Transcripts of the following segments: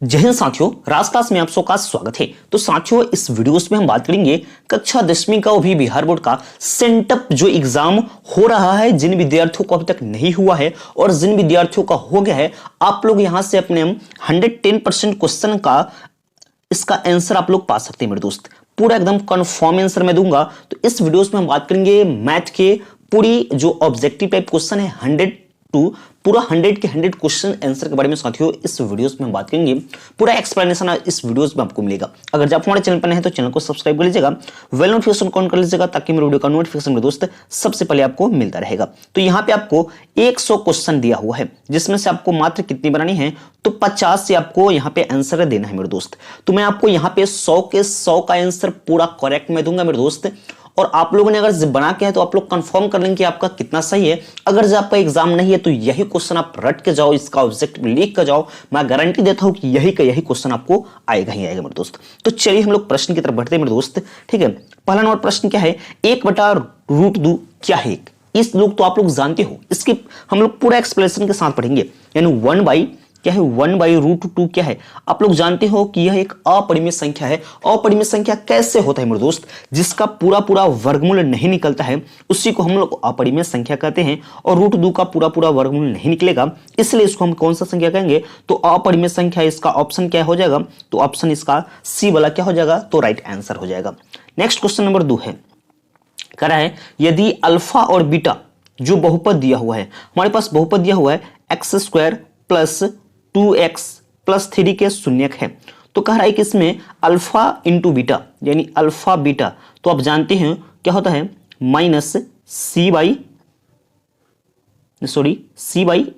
जय हिंद साथियों, राज क्लास में आप सबका स्वागत है। तो साथियों, इस वीडियोस में हम बात करेंगे कक्षा 10वीं का भी बिहार बोर्ड का सेंटअप जो एग्जाम हो रहा है, जिन विद्यार्थियों को अभी तक नहीं हुआ है और जिन विद्यार्थियों का हो गया है, आप लोग यहां से अपने 110% क्वेश्चन का इसका आंसर आप लोग पा सकते हैं मेरे दोस्त। पूरा एकदम कंफर्म आंसर मैं दूंगा। तो इस वीडियोस में हम बात करेंगे मैथ के पूरी जो ऑब्जेक्टिव टाइप क्वेश्चन है 100 टू पूरा 100 के 100 क्वेश्चन आंसर के बारे में साथियों इस वीडियोस में हम बात करेंगे। पूरा एक्सप्लेनेशन इस वीडियोस में आपको मिलेगा। अगर जब हमारे चैनल पर नए हैं तो चैनल को सब्सक्राइब कर लीजिएगा, वेल नोटिफिकेशन ऑन कर लीजिएगा, ताकि मेरे वीडियो का नोटिफिकेशन मेरे दोस्त सबसे पहले आपको मिलता रहेगा। तो यहाँ पे आपको 100 क्वेश्चन दिया हुआ है, जिसमें से आपको मात्र कितनी बनानी है, तो 50 से आपको यहाँ पे आंसर देना है मेरे दोस्त। तो मैं आपको यहाँ पे 100 के 100 का आंसर पूरा करेक्ट में दूंगा मेरे दोस्त। और आप लोगों ने अगर बना के है तो आप लोग कंफर्म कर लेंगे कि आपका कितना सही है। अगर जब आपका एग्जाम नहीं है तो यही क्वेश्चन आप रट के जाओ, इसका ऑब्जेक्टिव लिख के जाओ, मैं गारंटी देता हूं कि यही का यही क्वेश्चन आपको आएगा ही आएगा मेरे दोस्त। तो चलिए हम लोग प्रश्न की तरफ बढ़ते हैं मेरे दोस्त। ठीक है, पहला नंबर प्रश्न क्या है, 1/√2 क्या है। इस लोग तो आप लोग जानते हो, इसके हम लोग पूरा एक्सप्लेनेशन के साथ पढ़ेंगे। यानी 1 क्या है, 1/√2 क्या है। आप लोग जानते हो कि यह एक अपरिमेय संख्या है। अपरिमेय संख्या कैसे होता है मेरे दोस्त, जिसका पूरा पूरा वर्गमूल नहीं निकलता है, उसी को हम लोग अपरिमेय संख्या कहते हैं। और √2 का पूरा पूरा वर्गमूल नहीं निकलेगा, इसलिए इसको हम कौन सा संख्या कहेंगे, तो अपरिमेय संख्या। इसका ऑप्शन क्या हो जाएगा, तो ऑप्शन इसका सी वाला क्या हो जाएगा, तो राइट आंसर हो जाएगा। नेक्स्ट क्वेश्चन नंबर 2 है, कह रहा है यदि अल्फा और बीटा जो बहुपद दिया हुआ है, हमारे पास बहुपद दिया हुआ है x² प्लस 2x प्लस 3 के शून्यक है। तो कह रहा है कि इसमें अल्फा इंटू बीटा यानी अल्फा बीटा, तो आप जानते हैं क्या होता है, माइनस सी बाई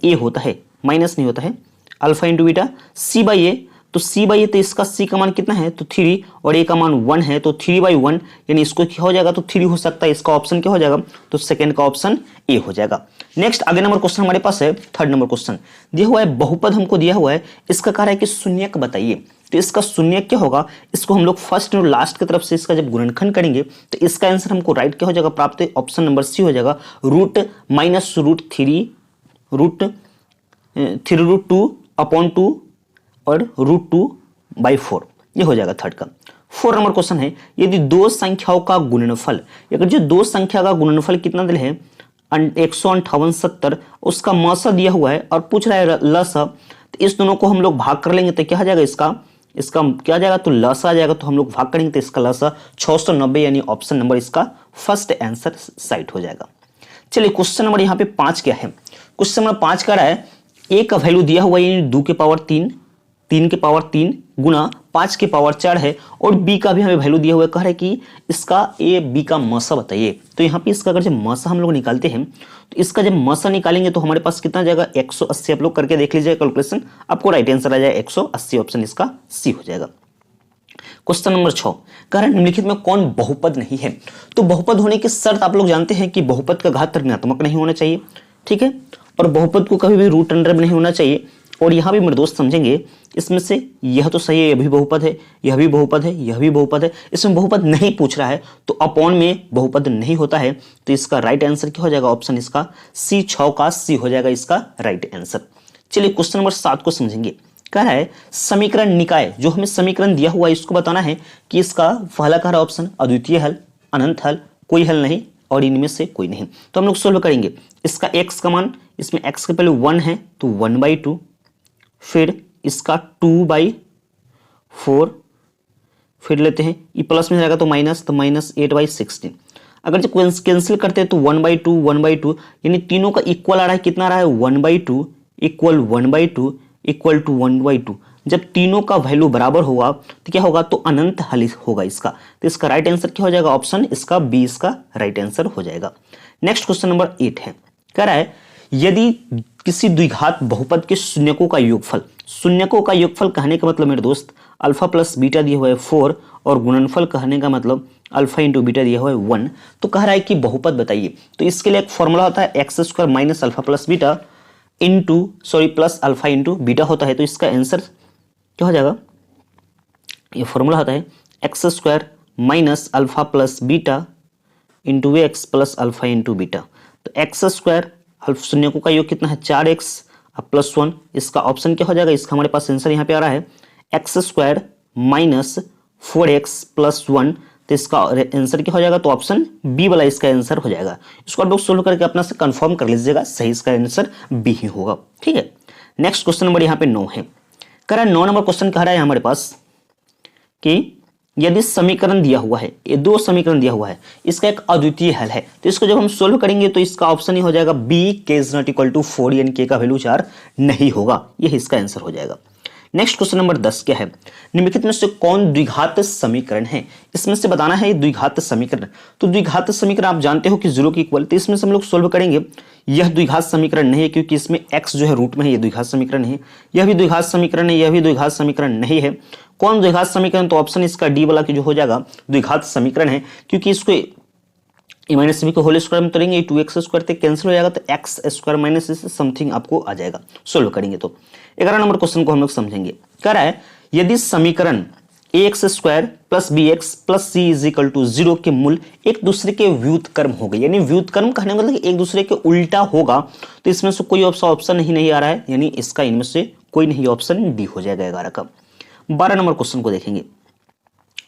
ए होता है, माइनस नहीं होता है। Alpha into beta C by A, तो सी बाई ए, तो इसका सी का मान कितना है, तो 3, और ए का मान 1 है, तो 3/1 यानी इसको क्या हो जाएगा, तो 3 हो सकता है। इसका ऑप्शन क्या हो जाएगा, तो सेकंड का ऑप्शन ए हो जाएगा। नेक्स्ट आगे नंबर क्वेश्चन हमारे पास है, थर्ड नंबर क्वेश्चन दिया हुआ है, बहुपद हमको दिया हुआ है, इसका कह रहा है कि शून्यक बताइए। तो इसका शून्यक क्या होगा, इसको हम लोग फर्स्ट और लास्ट की तरफ से इसका जब गुणनखंड करेंगे तो इसका आंसर हमको राइट क्या हो जाएगा, प्राप्त है, ऑप्शन नंबर सी हो जाएगा, √-√2/2 और √2/4 ये हो जाएगा थर्ड का। 4 नंबर क्वेश्चन है, यदि दो संख्याओं का गुणनफल, अगर जो दो संख्या का गुणनफल कितना दिया है 158.70, उसका मसा दिया हुआ है और पूछ रहा है लसा, तो इस दोनों को हम लोग भाग कर लेंगे तो क्या आ जाएगा, इसका क्या आ जाएगा, तो लसा आ जाएगा। तो हम लोग भाग करेंगे तो इसका लसा 690 यानी ऑप्शन नंबर इसका फर्स्ट आंसर साइट हो जाएगा। चलिए क्वेश्चन नंबर यहाँ पे 5 क्या है, क्वेश्चन नंबर 5 कह रहा है ए का वैल्यू दिया हुआ है 2 के पावर 3 गुना 5 के पावर 4 है, और बी का भी हमें वैल्यू दिया हुआ है। कह रहा है कि इसका ए बी का मसा बताइए। तो यहाँ पे इसका अगर जब मसा हम लोग निकालते हैं तो इसका जब मसा निकालेंगे तो हमारे पास कितना जाएगा, 180। आप लोग करके देख लीजिए कैलकुलेशन, आपको राइट आंसर आ जाएगा 180, ऑप्शन इसका सी हो जाएगा। क्वेश्चन नंबर 6 कह रहा है निम्नलिखित में कौन बहुपद नहीं है। तो बहुपद होने की शर्त आप लोग जानते हैं कि बहुपद का घात ऋणात्मक नहीं होना चाहिए, ठीक है, और बहुपद को कभी भी रूट अंडर में नहीं होना चाहिए। और यहाँ भी मेरे दोस्त समझेंगे, इसमें से यह तो सही है, यह भी बहुपद है, यह भी बहुपद है, यह भी बहुपद है, इसमें बहुपद नहीं पूछ रहा है, तो अपॉन में बहुपद नहीं होता है। तो इसका राइट आंसर क्या हो जाएगा, ऑप्शन इसका सी, 6 का सी हो जाएगा इसका राइट आंसर। चलिए क्वेश्चन नंबर 7 को समझेंगे। कह रहा है समीकरण निकाय, जो हमें समीकरण दिया हुआ है इसको बताना है कि इसका पहला कह रहा ऑप्शन अद्वितीय हल, अनंत हल, कोई हल नहीं, और इनमें से कोई नहीं। तो हम लोग सोल्व करेंगे। इसका x का मान, इसमें x के पहले 1 है तो 1/2, फिर इसका 2/4, फिर लेते हैं ये प्लस में रहेगा तो माइनस, तो -8/16। अगर जब कैंसिल करते हैं तो 1/2 यानी तीनों का इक्वल आ रहा है, कितना आ रहा है 1/2 इक्वल 1/2 इक्वल टू 1/2। जब तीनों का वैल्यू बराबर होगा तो क्या होगा, तो अनंत हल होगा इसका। तो इसका राइट आंसर क्या हो जाएगा, ऑप्शन इसका बी इसका राइट आंसर हो जाएगा। नेक्स्ट क्वेश्चन नंबर 8 है, कह रहा है यदि किसी द्विघात बहुपद के शून्यकों का योगफल, शून्यकों का योगफल कहने का मतलब मेरे दोस्त अल्फा प्लस बीटा दिया हुआ है 4, और गुणनफल कहने का मतलब अल्फा इंटू बीटा दिया हुआ है 1। तो कह रहा है कि बहुपद बताइए। तो इसके लिए एक फॉर्मूला होता है x² minus alpha plus beta plus alpha into beta होता है। तो इसका आंसर क्या हो जाएगा, ये फॉर्मूला होता है x² minus alpha plus beta into x plus alpha into beta. तो x² शून्यकों का योग कितना है 4x प्लस 1, इसका ऑप्शन क्या हो जाएगा, इसका हमारे पास आंसर यहाँ पे आ रहा है x square minus 4x plus 1, तो इसका आंसर क्या हो जाएगा, तो ऑप्शन बी वाला इसका आंसर हो जाएगा। इसको आप लोग सोल्व करके अपना से कंफर्म कर लीजिएगा, सही इसका आंसर बी ही होगा। ठीक है, नेक्स्ट क्वेश्चन नंबर यहाँ पे 9 है। कह रहा है 9 नंबर क्वेश्चन कह रहा है हमारे पास कि यदि समीकरण दिया हुआ है, ये दो समीकरण दिया हुआ है, इसका एक अद्वितीय हल है, तो इसको जब हम सोल्व करेंगे तो इसका ऑप्शन ही हो जाएगा बी, के इज नॉट इक्वल टू 4 यानी के का वैल्यू 4 नहीं होगा, यही इसका आंसर हो जाएगा। नेक्स्ट क्वेश्चन नंबर 10 क्या है, निम्नलिखित में से कौन द्विघात समीकरण है, इसमें से बताना है द्विघात समीकरण। तो द्विघात समीकरण आप जानते हो कि 0 की इक्वल, तो इसमें से हम लोग सोल्व करेंगे। यह द्विघात समीकरण नहीं है क्योंकि इसमें x जो है रूट में है, ये द्विघात समीकरण है। यह भी द्विघात समीकरण है, यह भी द्विघात समीकरण नहीं है। कौन द्विघात समीकरण, तो ऑप्शन इसका डी वाला की जो हो जाएगा द्विघात समीकरण है, क्योंकि इसको ए माइनस बी को होल स्क्वायर में तोड़ेंगे, 2x स्क्वायर तक कैंसिल हो जाएगा, तो एक्स स्क्वायर माइनस इससे समथिंग आपको आ जाएगा सोल्व करेंगे। तो 11 नंबर क्वेश्चन को हम लोग समझेंगे। कह रहा है यदि समीकरण ax square plus bx plus c is equal to 0 के मूल एक दूसरे के व्युत्क्रम हो गए, यानी व्युत्क्रम कहने का मतलब एक दूसरे के उल्टा होगा, तो इसमें से कोई ऑप्शन नहीं आ रहा है, यानी इसका इनमें से कोई नहीं, ऑप्शन डी हो जाएगा 11 का। 12 नंबर क्वेश्चन को देखेंगे।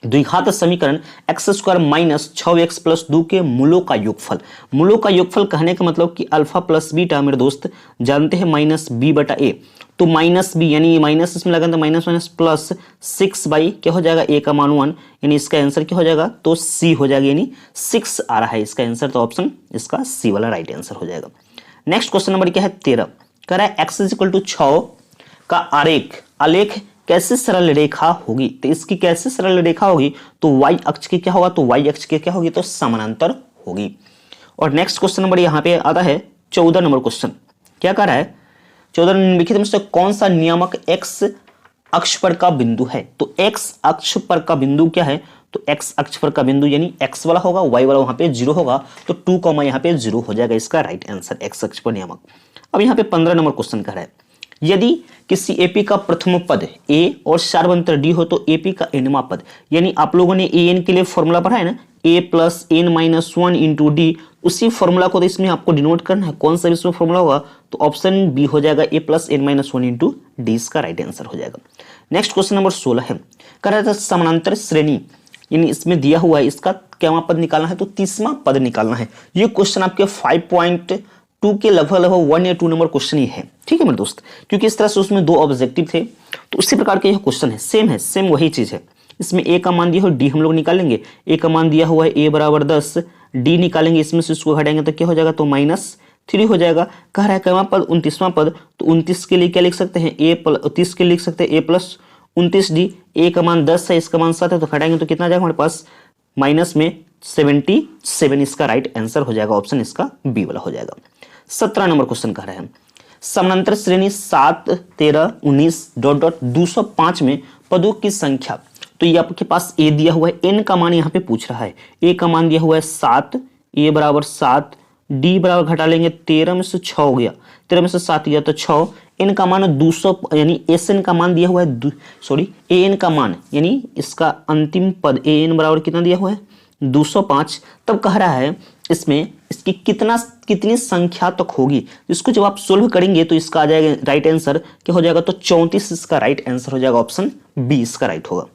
द्विघात समीकरण x square minus 6x plus 2 के मूलों का योगफल। मूलों का योगफल कहने का मतलब कि अल्फा प्लस बीटा मेरे दोस्त जानते हैं माइनस बी बटा ए, तो माइनस बी यानी माइनस इसमें लगा तो माइनस माइनस प्लस 6 बाई क्या हो जाएगा ए का मान 1, यानी इसका आंसर क्या हो जाएगा, तो सी हो जाएगा, यानी 6 आ रहा है इसका आंसर, तो ऑप्शन इसका सी वाला राइट आंसर हो जाएगा। नेक्स्ट क्वेश्चन नंबर क्या है 13। कह रहा है एक्स इज इक्वल टू 6 का आलेख कैसे सरल रेखा होगी, तो इसकी कैसे सरल रेखा होगी, तो y अक्ष की क्या होगा, तो y अक्ष की क्या होगी, तो समानांतर होगी। और नेक्स्ट क्वेश्चन नंबर यहाँ पे आता है 14 नंबर क्वेश्चन। क्या कह रहा है 14 निम्नलिखित में से कौन सा नियामक x अक्ष पर का बिंदु है, तो x अक्ष पर का बिंदु क्या है, तो x अक्ष पर का बिंदु यानी x वाला होगा, y वाला वहां पे 0 होगा, तो 2 कॉमा यहाँ पे 0 हो जाएगा इसका राइट आंसर, x अक्ष पर नियामक। अब यहाँ पे 15 नंबर क्वेश्चन कह रहा है यदि किसी एपी का प्रथम पद a और सार्वंतर d हो तो एपी का एनवा पद, यानी आप लोगों ने an के लिए फॉर्मूला पढ़ा है ना, a plus n minus 1 into d, उसी फॉर्मूला को तो इसमें आपको डिनोट करना है, कौन सा इसमें फॉर्मूला होगा, तो ऑप्शन बी हो जाएगा a plus n minus 1 into d, इसका राइट आंसर हो जाएगा। नेक्स्ट क्वेश्चन नंबर 16 है। कह रहा था समानांतर श्रेणी, यानी इसमें दिया हुआ है इसका क्या पद निकालना है, तो 30वां पद निकालना है। ये क्वेश्चन आपके 5.2 के लगभग 1 या 2 नंबर क्वेश्चन ही है, ठीक है मेरे दोस्त, क्योंकि इस तरह से उसमें 2 ऑब्जेक्टिव थे, तो उसी प्रकार के यह क्वेश्चन है, सेम वही चीज है। इसमें a का मान दिया हो, d हम लोग निकालेंगे, a का मान दिया हुआ है a बराबर 10, d निकालेंगे, इसमें से इसको घटाएंगे तो क्या हो जाएगा, तो -3 हो जाएगा। कह रहा है कौन पद 29वां पद, तो 29 के लिए क्या लिख सकते हैं, a प्लस 30 के लिए लिख सकते हैं a प्लस 29d, a का मान 10 है, इसका मान 7 है, तो घटाएंगे तो कितना आ जाएगा हमारे पास माइनस में 77, इसका राइट आंसर हो जाएगा, ऑप्शन इसका बी वाला हो जाएगा। 17 नंबर क्वेश्चन कह रहे हैं समानांतर श्रेणी 7, 13, 19 डॉट डॉट 205 में पदों की संख्या, तो ये आपके पास a दिया हुआ है, n का मान यहाँ पे पूछ रहा है, a का मान दिया हुआ है 7, a बराबर 7, d बराबर घटा लेंगे 13 में से 6 हो गया, 13 में से 7 गया तो 6, n का मान 200 यानी sn का मान दिया हुआ है, सॉरी an का मान यानी इसका अंतिम पद an बराबर कितना दिया हुआ है 205। तब कह रहा है इसमें इसकी कितनी संख्या तक होगी, इसको जब आप सोल्व करेंगे तो इसका आ जाएगा राइट आंसर क्या हो जाएगा, तो 34 इसका राइट आंसर हो जाएगा, ऑप्शन बी इसका राइट होगा।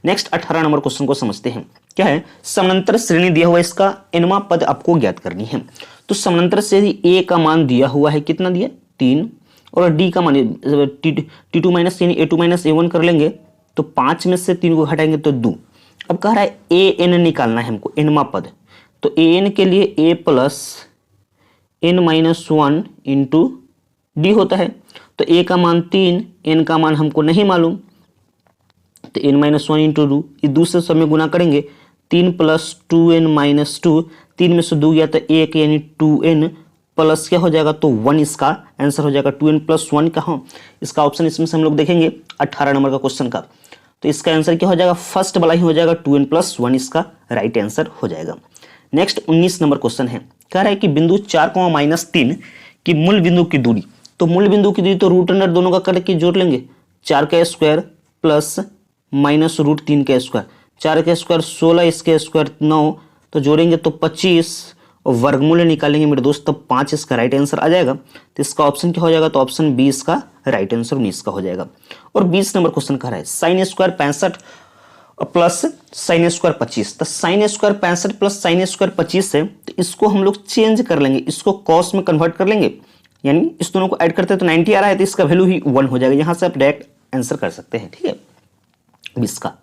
नेक्स्ट 18 नंबर क्वेश्चन को समझते हैं। क्या है समानांतर श्रेणी दिया हुआ है, इसका एनवा पद आपको ज्ञात करनी है। तो समानांतर श्रेणी ए का मान दिया हुआ है, कितना दिया 3, और डी का मान T2 माइनस यानी A2 माइनस A1 कर लेंगे, तो 5 में से 3 को घटाएंगे तो 2। अब कह रहा है an निकालना है हमको, एनवा पद, तो an के लिए a plus n minus 1 into D होता है, तो a का मान 3, n का मान हमको नहीं मालूम, तो n माइनस 1 इंटू 2, इस दूसरे सब में गुना करेंगे, 3 प्लस 2n माइनस 2, 3 में से 2 गया तो 1 यानी 2n प्लस क्या हो जाएगा, तो 1 इसका आंसर हो जाएगा। 2n प्लस 1 कहाँ, इसका ऑप्शन इसमें से हम लोग देखेंगे 18 नंबर का क्वेश्चन का, तो इसका आंसर क्या हो जाएगा, फर्स्ट वाला ही हो जाएगा, 2n प्लस 1 इसका राइट आंसर हो जाएगा। नेक्स्ट 19 नंबर क्वेश्चन है। कह रहा है कि बिंदु 4,-3 की मूल बिंदु की दूरी, तो मूल बिंदु की दूरी तो रूट अंडर दोनों का करके जोड़ लेंगे, 4 का स्क्वायर प्लस माइनस √3 का स्क्वायर, 4 का स्क्वायर 16, इसके स्क्वायर 9, तो जोड़ेंगे तो 25, और वर्गमूल निकालेंगे मेरे दोस्त, तब 5 इसका राइट आंसर आ जाएगा। तो इसका ऑप्शन क्या हो जाएगा, तो ऑप्शन बी इसका राइट आंसर 19 का हो जाएगा। और 20 नंबर क्वेश्चन कह रहा है sine square 65 plus sine square 25। तो sine square 65 plus sine square 25 है, तो इसको हम लोग चेंज कर लेंगे, इसको कॉस में कन्वर्ट कर लेंगे, यानी इस दोनों को ऐड करते हैं तो 90 आ रहा है, तो इसका वैल्यू ही 1 हो जाएगा। यहां से आप डायरेक्ट आंसर कर सकते हैं, ठीक है। 20 का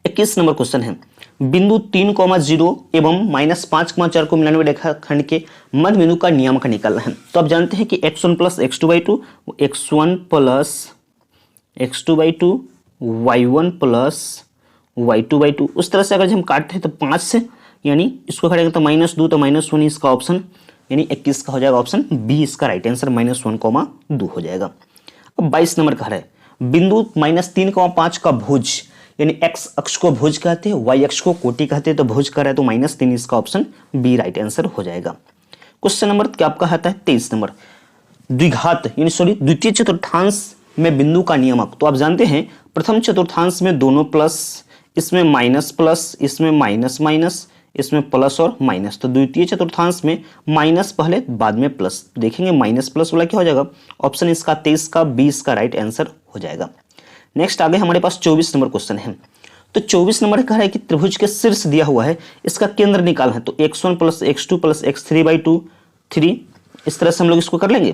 21 नंबर क्वेश्चन है बिंदु 3,0 एवं -5,4 को मिलाने वाले रेखाखंड के मध्य बिंदु का नियामक निकालना है। तो आप जानते हैं कि x1 plus x2/2, x1 plus x2/2, y1 plus y2/2, उस तरह से अगर हम काटते हैं तो 5 से, यानी इसको करेंगे तो -2, तो -1 इसका ऑप्शन, यानी 21 का हो जाएगा ऑप्शन बी इसका राइट आंसर, -1,2 हो जाएगा। अब 22 नंबर कह रहा है बिंदु -3,5 का भुज, यानी x अक्ष को भुज कहते हैं, y अक्ष को कोटि कहते हैं, तो भुज कर रहा है तो -3 इसका ऑप्शन बी राइट आंसर हो जाएगा। क्वेश्चन नंबर क्या आपका आता है 23 नंबर, द्विघात यानी सॉरी द्वितीय चतुर्थांश में बिंदु का नियमक। तो आप जानते हैं प्रथम चतुर्थांश में दोनों प्लस, इसमें माइनस प्लस, इसमें माइनस माइनस, इसमें प्लस और माइनस, तो द्वितीय चतुर्थांश में माइनस पहले बाद में प्लस, देखेंगे माइनस प्लस वाला क्या हो जाएगा, ऑप्शन इसका 23 का 20 का राइट आंसर हो जाएगा। नेक्स्ट आगे हमारे पास 24 नंबर क्वेश्चन है। तो 24 नंबर कह रहा है कि त्रिभुज के शीर्ष दिया हुआ है, इसका केंद्र निकालना है, तो x1 plus x2 plus x3/2 3, इस तरह से हम लोग इसको कर लेंगे,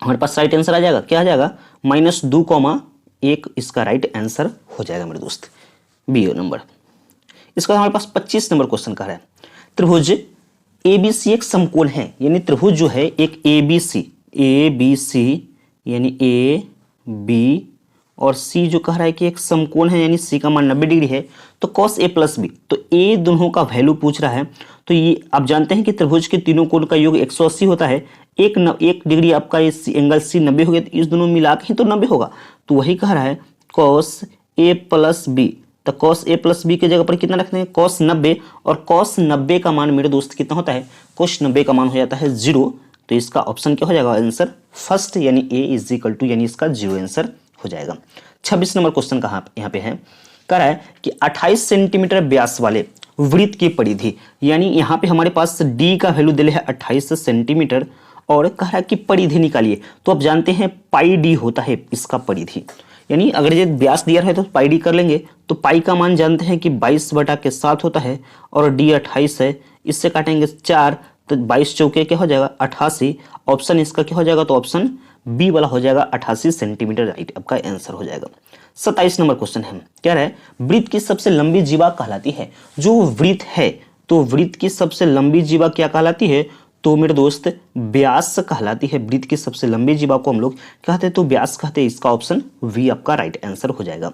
हमारे पास राइट आंसर आ जाएगा, क्या आ जाएगा -2,1 इसका राइट आंसर हो जाएगा मेरे दोस्त, बी नंबर। इसका हमारे पास 25 नंबर क्वेश्चन कह रहा है त्रिभुज ABC एक समकोण है, यानी त्रिभुज जो है एक ABC यानी A B और C जो कह रहा है कि एक समकोण है, यानी C का मान 90 डिग्री है, तो cos A प्लस B, तो A दोनों का वैल्यू पूछ रहा है। तो ये आप जानते हैं कि त्रिभुज के तीनों कोण का योग 180 होता है, एक डिग्री आपका ये एंगल C 90 हो गया, तो इस दोनों मिला के ही तो 90 होगा, तो वही कह रहा है cos A प्लस B, तो cos A प्लस B की जगह पर कितना रखते हैं cos 90, और cos 90 का मान मेरे दोस्त कितना होता है, cos 90 का मान हो जाता है 0, तो इसका ऑप्शन क्या हो जाएगा आंसर फर्स्ट, यानी A इज इक्वल टू, यानी इसका 0 आंसर हो जाएगा। 26 नंबर क्वेश्चन कहाँ यहाँ पे है, कह रहा है कि 28 सेंटीमीटर व्यास वाले वृत्त की परिधि, यानी यहाँ पे हमारे पास D का वैल्यू दिले है 28 सेंटीमीटर, और कह रहा है कि परिधि निकालिए। तो आप जानते हैं पाई D होता है इसका परिधि, यानी अगर ये व्यास दिया है तो पाई D कर लेंगे, तो पाई का मान जानते हैं कि 22/7 होता है, और D 28 है, इससे काटेंगे 4, तो 22 चौके क्या हो जाएगा 88, ऑप्शन इसका क्या हो जाएगा, तो ऑप्शन बी वाला हो जाएगा 88 सेंटीमीटर राइट आपका आंसर हो जाएगा। 27 नंबर क्वेश्चन है, क्या है वृत्त की सबसे लंबी जीवा कहलाती है, जो वृत्त है तो वृत्त की सबसे लंबी जीवा क्या कहलाती है, तो मेरे दोस्त व्यास कहलाती है। वृत्त की सबसे लंबी जीवा को हम लोग कहते हैं तो व्यास कहते हैं, इसका ऑप्शन वी आपका राइट आंसर हो जाएगा।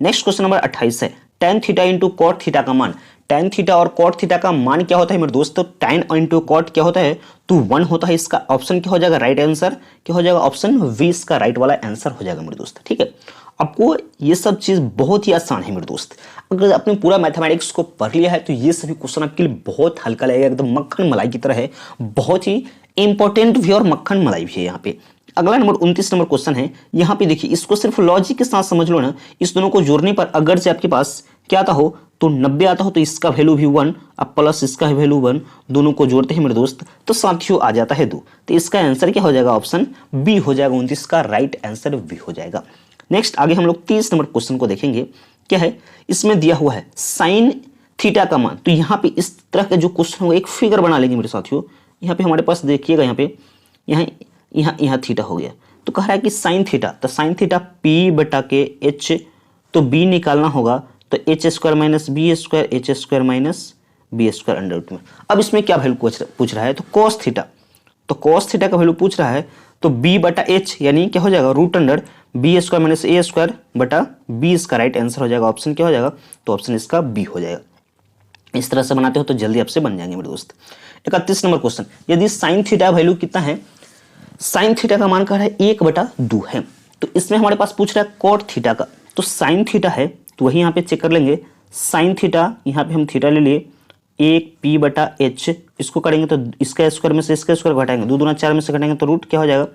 नेक्स्ट क्वेश्चन नंबर 28 है tan theta into cot theta का मान, tan थीटा और कॉट थीटा का मान क्या होता है मेरे दोस्तों, tan इंटू कॉट क्या होता है, तो 1 होता है, इसका ऑप्शन क्या हो जाएगा राइट आंसर, क्या हो जाएगा ऑप्शन वी इसका राइट वाला आंसर हो जाएगा मेरे दोस्त, ठीक है। आपको ये सब चीज बहुत ही आसान है मेरे दोस्त, अगर आपने पूरा मैथमेटिक्स को पढ़ लिया है तो ये सभी क्वेश्चन आपके लिए बहुत हल्का लगेगा, एकदम मक्खन मलाई की तरह है, बहुत ही इंपॉर्टेंट भी और मक्खन मलाई भी है यहाँ पे। अगला नंबर 29 नंबर क्वेश्चन है, यहाँ पे देखिए इसको सिर्फ लॉजिक के साथ समझ लो ना, इस दोनों को जोड़ने पर अगर से आपके पास क्या आता हो तो 90 आता हो, तो इसका वैल्यू भी 1, अब प्लस इसका वैल्यू 1, दोनों को जोड़ते हैं मेरे दोस्त तो साथियों आ जाता है 2, तो इसका आंसर क्या हो जाएगा ऑप्शन बी हो जाएगा, 29 का राइट आंसर बी हो जाएगा। नेक्स्ट आगे हम लोग 30 नंबर क्वेश्चन को देखेंगे, क्या है इसमें दिया हुआ है साइन थीटा का मान, तो यहाँ पे इस तरह का जो क्वेश्चन होगा एक फिगर बना लेंगे मेरे साथियों। यहाँ पे हमारे पास देखिएगा, यहाँ पे यहाँ थीटा हो गया, तो कह रहा है कि साइन थीटा, तो साइन थीटा p/h, तो b निकालना होगा तो h² minus b square, h² minus b square under root में। अब इसमें क्या वैल्यू पूछ रहा है, तो cos थीटा, तो cos थीटा का वैल्यू पूछ रहा है, तो b/h यानी क्या हो जाएगा √b² माइनस a² बटा b, इसका राइट आंसर हो जाएगा, ऑप्शन क्या हो जाएगा, तो ऑप्शन इसका बी हो जाएगा। इस तरह से बनाते हो तो जल्दी आपसे बन जाएंगे मेरे दोस्त। 31 नंबर क्वेश्चन, यदि साइन थीटा वैल्यू कितना है, साइन थीटा का मान कह रहा है 1/2 है, तो इसमें हमारे पास पूछ रहा है कॉट थीटा का, तो साइन थीटा है तो वही यहाँ पे चेक कर लेंगे, साइन थीटा यहाँ पे हम थीटा ले लिए 1p/h, इसको करेंगे तो इसका स्क्वायर में से इसका स्क्वायर घटाएंगे, 2 दूना 4 में से घटाएंगे तो रूट क्या हो जाएगा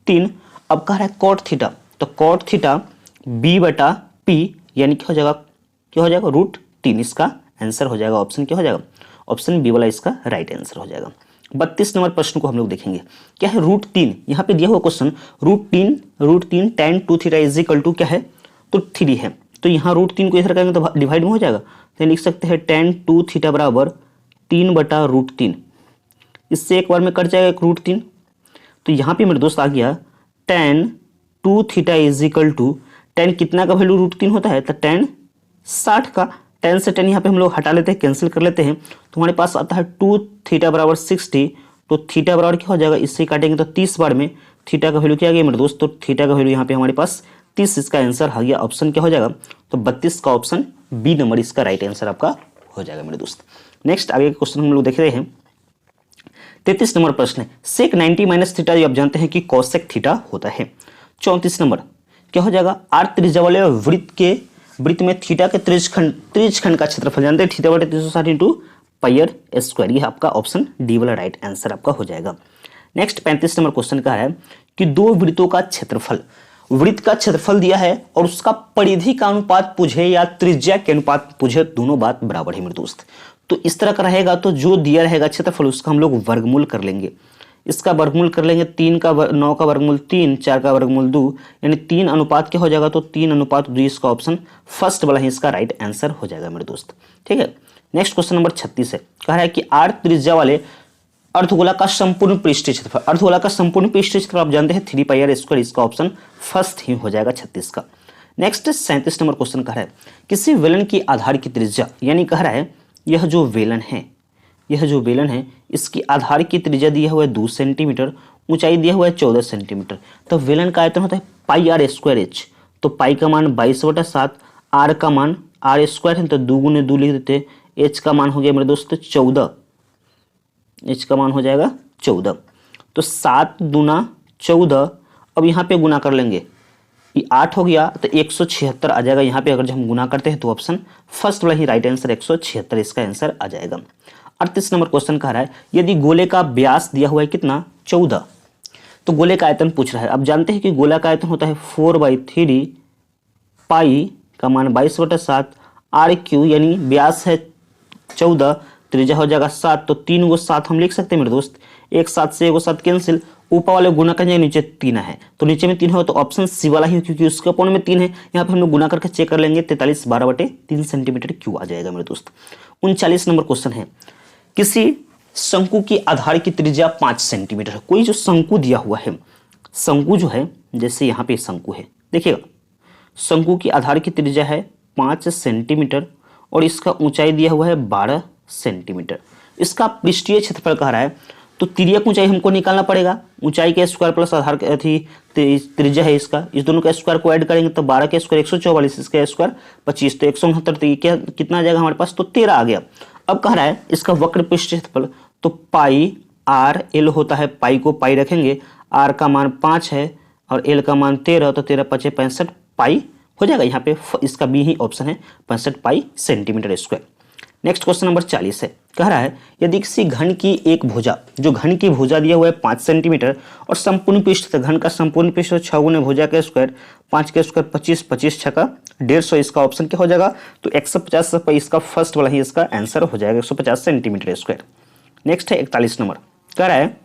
3। अब कह रहा है कॉट थीटा, तो कॉट थीटा b/p यानी क्या हो जाएगा √3, इसका आंसर हो जाएगा, ऑप्शन क्या हो जाएगा ऑप्शन बी वाला इसका राइट आंसर हो जाएगा। 32 नंबर प्रश्न को हम लोग देखेंगे। क्या है √3, यहाँ पे दिया हुआ question √3 tan 2 theta is equal to क्या है तो 3 है। तो यहाँ √3 को इधर करेंगे तो डिवाइड में हो जाएगा, तो लिख सकते हैं tan 2 थीटा बराबर 3/√3। इससे एक बार में कट जाएगा √3। तो यहाँ पे मेरे दोस्त आ गया tan 2 theta is equal to tan कितना का वैल्यू √3 होता है, तो tan 60 का। tan से tan यहाँ पे हम लोग हटा लेते हैं, कैंसिल कर लेते हैं, तो हमारे पास आता है 2 थीटा बराबर 60। तो थीटा बराबर क्या हो जाएगा, इससे काटेंगे तो 30 बार में थीटा का वैल्यू क्या आ गया मेरे दोस्त, तो थीटा का वैल्यू यहाँ पे हमारे पास 30, इसका आंसर आ गया। ऑप्शन क्या हो जाएगा, तो 32 का ऑप्शन बी नंबर इसका राइट आंसर आपका हो जाएगा मेरे दोस्त। नेक्स्ट आगे का क्वेश्चन हम लोग देख रहे हैं। 33 नंबर प्रश्न है सेक 90 माइनस थीटा, जो आप जानते हैं कि कोसेक थीटा होता है। 34 नंबर क्या हो जाएगा, आर त्रिज्या वाले वृत्त में थीटा के त्रिज्यखंड का क्षेत्रफल जानते हैं थीटा बटे 360 इंटू पायर स्क्वायर। यह आपका ऑप्शन डी वाला राइट आंसर आपका हो जाएगा। नेक्स्ट 35 नंबर क्वेश्चन का है कि दो वृत्तों का क्षेत्रफल, वृत्त का क्षेत्रफल दिया है और उसका परिधि का अनुपात पूछे या त्रिज्या के अनुपात पूछे, दोनों बात बराबर है मेरे दोस्त। तो इस तरह का रहेगा, तो जो दिया रहेगा क्षेत्रफल उसका हम लोग वर्गमूल कर लेंगे। इसका वर्गमूल कर लेंगे, 9 का वर्गमूल 3, 4 का वर्गमूल 2, यानी 3 अनुपात क्या हो जाएगा, तो 3:2। इसका ऑप्शन फर्स्ट वाला ही इसका राइट आंसर हो जाएगा मेरे दोस्त। ठीक है। नेक्स्ट क्वेश्चन नंबर 36 है, कह रहा है कि आर त्रिज्या वाले अर्धगोला का संपूर्ण पृष्ठीय क्षेत्रफल, अर्धगोला का संपूर्ण पृष्ठीय क्षेत्रफल आप जानते हैं 3πr²। इसका ऑप्शन फर्स्ट ही हो जाएगा 36 का। नेक्स्ट 37 नंबर क्वेश्चन कह रहा है किसी वेलन की आधार की त्रिज्या, यानी कह रहा है यह जो वेलन है इसकी आधार की त्रिज्या दिया हुआ है 2 सेंटीमीटर, ऊंचाई दिया हुआ है 14 सेंटीमीटर। तो वेलन का आयतन होता है πr²h। तो पाई का मान 22/7, आर का मान r² है तो 2 × 2 लिख देते हैं, h का मान हो गया मेरे दोस्त 14, h का मान हो जाएगा 14। तो 7 दूना 14, अब यहाँ पे गुना कर लेंगे, ये 8 हो गया तो 176 आ जाएगा। यहाँ पे अगर जब हम गुना करते हैं तो ऑप्शन फर्स्ट वाला ही राइट आंसर 176 इसका आंसर आ जाएगा। 38 नंबर क्वेश्चन कह रहा है यदि गोले का व्यास दिया हुआ है कितना 14, तो गोले का आयतन पूछ रहा है। अब जानते हैं कि गोला का आयतन होता है 4/3 पाई का मान 22/7 r³ यानी व्यास है 14, त्रिज्या हो जाएगा 7, तो 3 × 7 हम लिख सकते हैं मेरे दोस्त। एक 7 से एक 7 कैंसिल, ऊपर वाले गुना करेंगे, नीचे 3 है तो नीचे में 3 होगा, तो ऑप्शन सी वाला ही, क्योंकि उसके अपोन में 3 है। यहाँ पे हम लोग गुना करके चेक कर लेंगे, 43 12/3 सेंटीमीटर क्यों आ जाएगा मेरे दोस्त। 39 नंबर क्वेश्चन है किसी शंकु की आधार की त्रिज्या 5 सेंटीमीटर है। कोई जो शंकु दिया हुआ है, शंकु जो है जैसे यहाँ पे शंकु है, देखिएगा शंकु की आधार की त्रिज्या है 5 सेंटीमीटर और इसका ऊंचाई दिया हुआ है 12 सेंटीमीटर। इसका पृष्ठीय क्षेत्रफल कह रहा है, तो तिर्यक ऊंचाई हमको निकालना पड़ेगा। ऊंचाई के स्क्वायर प्लस आधार त्रिज्या है इसका, इस दोनों का स्क्वायर को ऐड करेंगे तो 12 के स्क्वायर 144, इसका स्क्वायर 25, तो 169, तो ये कितना आ जाएगा हमारे पास, तो 13 आ गया। अब कह रहा है इसका वक्र पृष्ठीय क्षेत्रफल, तो πr/l होता है, पाई को पाई रखेंगे, r का मान 5 है और l का मान 13, तो 13 × 5 = 65 पाई हो जाएगा। यहाँ पे इसका बी ही ऑप्शन है, 65 पाई centimetre square. Next question number 40 है, कह रहा है यदि किसी घन की एक भुजा, जो घन की भुजा दिया हुआ है 5 सेंटीमीटर और संपूर्ण पृष्ठ, घन का संपूर्ण पृष्ठ 6 × भुजा का स्क्वायर, 5 के स्क्वायर 25, 25 × 6 = 150, इसका ऑप्शन क्या हो जाएगा, तो 150 पर इसका फर्स्ट वाला ही इसका आंसर हो जाएगा 150 सेंटीमीटर स्क्वायर। नेक्स्ट है 41 नंबर, कह रहा है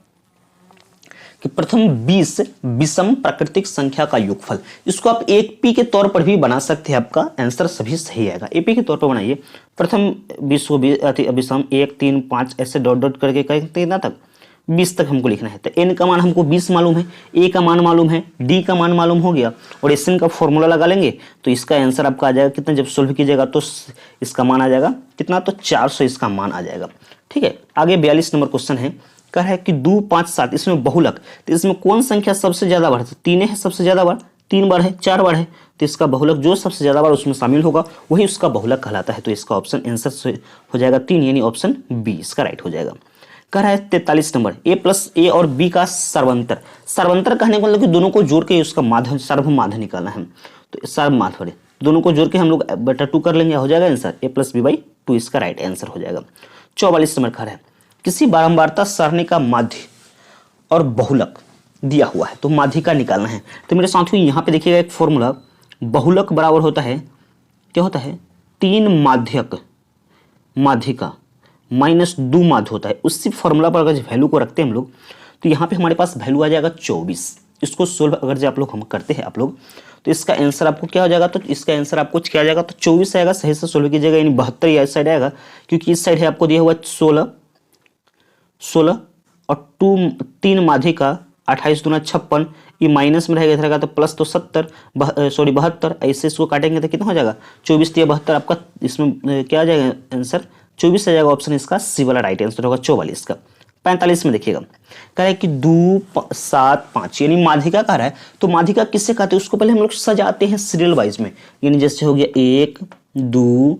कि प्रथम 20 विषम प्राकृतिक संख्या का योगफल, इसको आप एक पी के तौर पर भी बना सकते हैं, आपका आंसर सभी सही आएगा। एपी के तौर पर बनाइए, प्रथम 20 विषम 1 3 5 ऐसे डॉट डॉट करके कितना तक 20 तक हमको लिखना है। तो n का मान हमको 20 मालूम है, a का मान मालूम है, d का मान मालूम हो गया और SN का फॉर्मूला लगा लेंगे, तो इसका आंसर आपका आ जाएगा कितना, जब सोल्व कीजिएगा तो इसका मान आ जाएगा कितना, तो 400 इसका मान आ जाएगा। ठीक है। आगे 42 नंबर क्वेश्चन है, कह रहा है कि 2 5 7 इसमें बहुलक, तो इसमें कौन संख्या सबसे ज्यादा बार, 3 है सबसे ज्यादा बार, 3 बार है, 4 बार है, तो इसका बहुलक जो सबसे ज्यादा बार उसमें शामिल होगा वही उसका बहुलक कहलाता है। तो इसका ऑप्शन आंसर हो जाएगा 3, यानी ऑप्शन बी इसका राइट हो जाएगा। कह रहा है 43 नंबर, a और b का सर्वांतर, सर्वांतर कहने का मतलब कि दोनों को जोड़ के उसका माध्य सर्वमाध्य निकालना है, तो सर्वमाध्य दोनों को जोड़ के हम लोग बटा 2 कर लेंगे, हो जाएगा आंसर a + b/2 इसका राइट आंसर हो जाएगा। 44 नंबर कह रहा है किसी बारंबारता सारणी का माध्य और बहुलक दिया हुआ है, तो माध्य का निकालना है। तो मेरे साथियों यहाँ पे देखिएगा एक फॉर्मूला, बहुलक बराबर होता है क्या होता है, 3 माध्यक माध्यिका माइनस 2 माध्य होता है, उसी फॉर्मूला पर अगर वैल्यू को रखते हैं हम लोग तो यहाँ पे हमारे पास वैल्यू आ जाएगा 24। इसको सोल्व अगर जो आप लोग हम करते हैं आप लोग तो इसका आंसर आपको क्या हो जाएगा, तो इसका आंसर आपको क्या आ जाएगा, तो 24 आएगा। सही से सोल्व कीजिएगा, यानी 72 इस साइड आएगा, क्योंकि इस साइड है आपको दिया हुआ 16 और 3 माध्य का 28 दूना 56, ये माइनस में रहेगा तो प्लस तो 72, ऐसे इसको काटेंगे तो कितना हो जाएगा 24 या 72, आपका इसमें क्या आ जाएगा आंसर 24 आ जाएगा। ऑप्शन इसका सी वाला राइट आंसर होगा 44 का। 45 में देखिएगा कह रहा है कि 2 7 5 यानी माध्यिका कह रहा है, तो माध्यिका किससे कहते हैं उसको पहले हम लोग सजाते हैं सीरियल वाइज में, यानी जैसे हो गया 1 2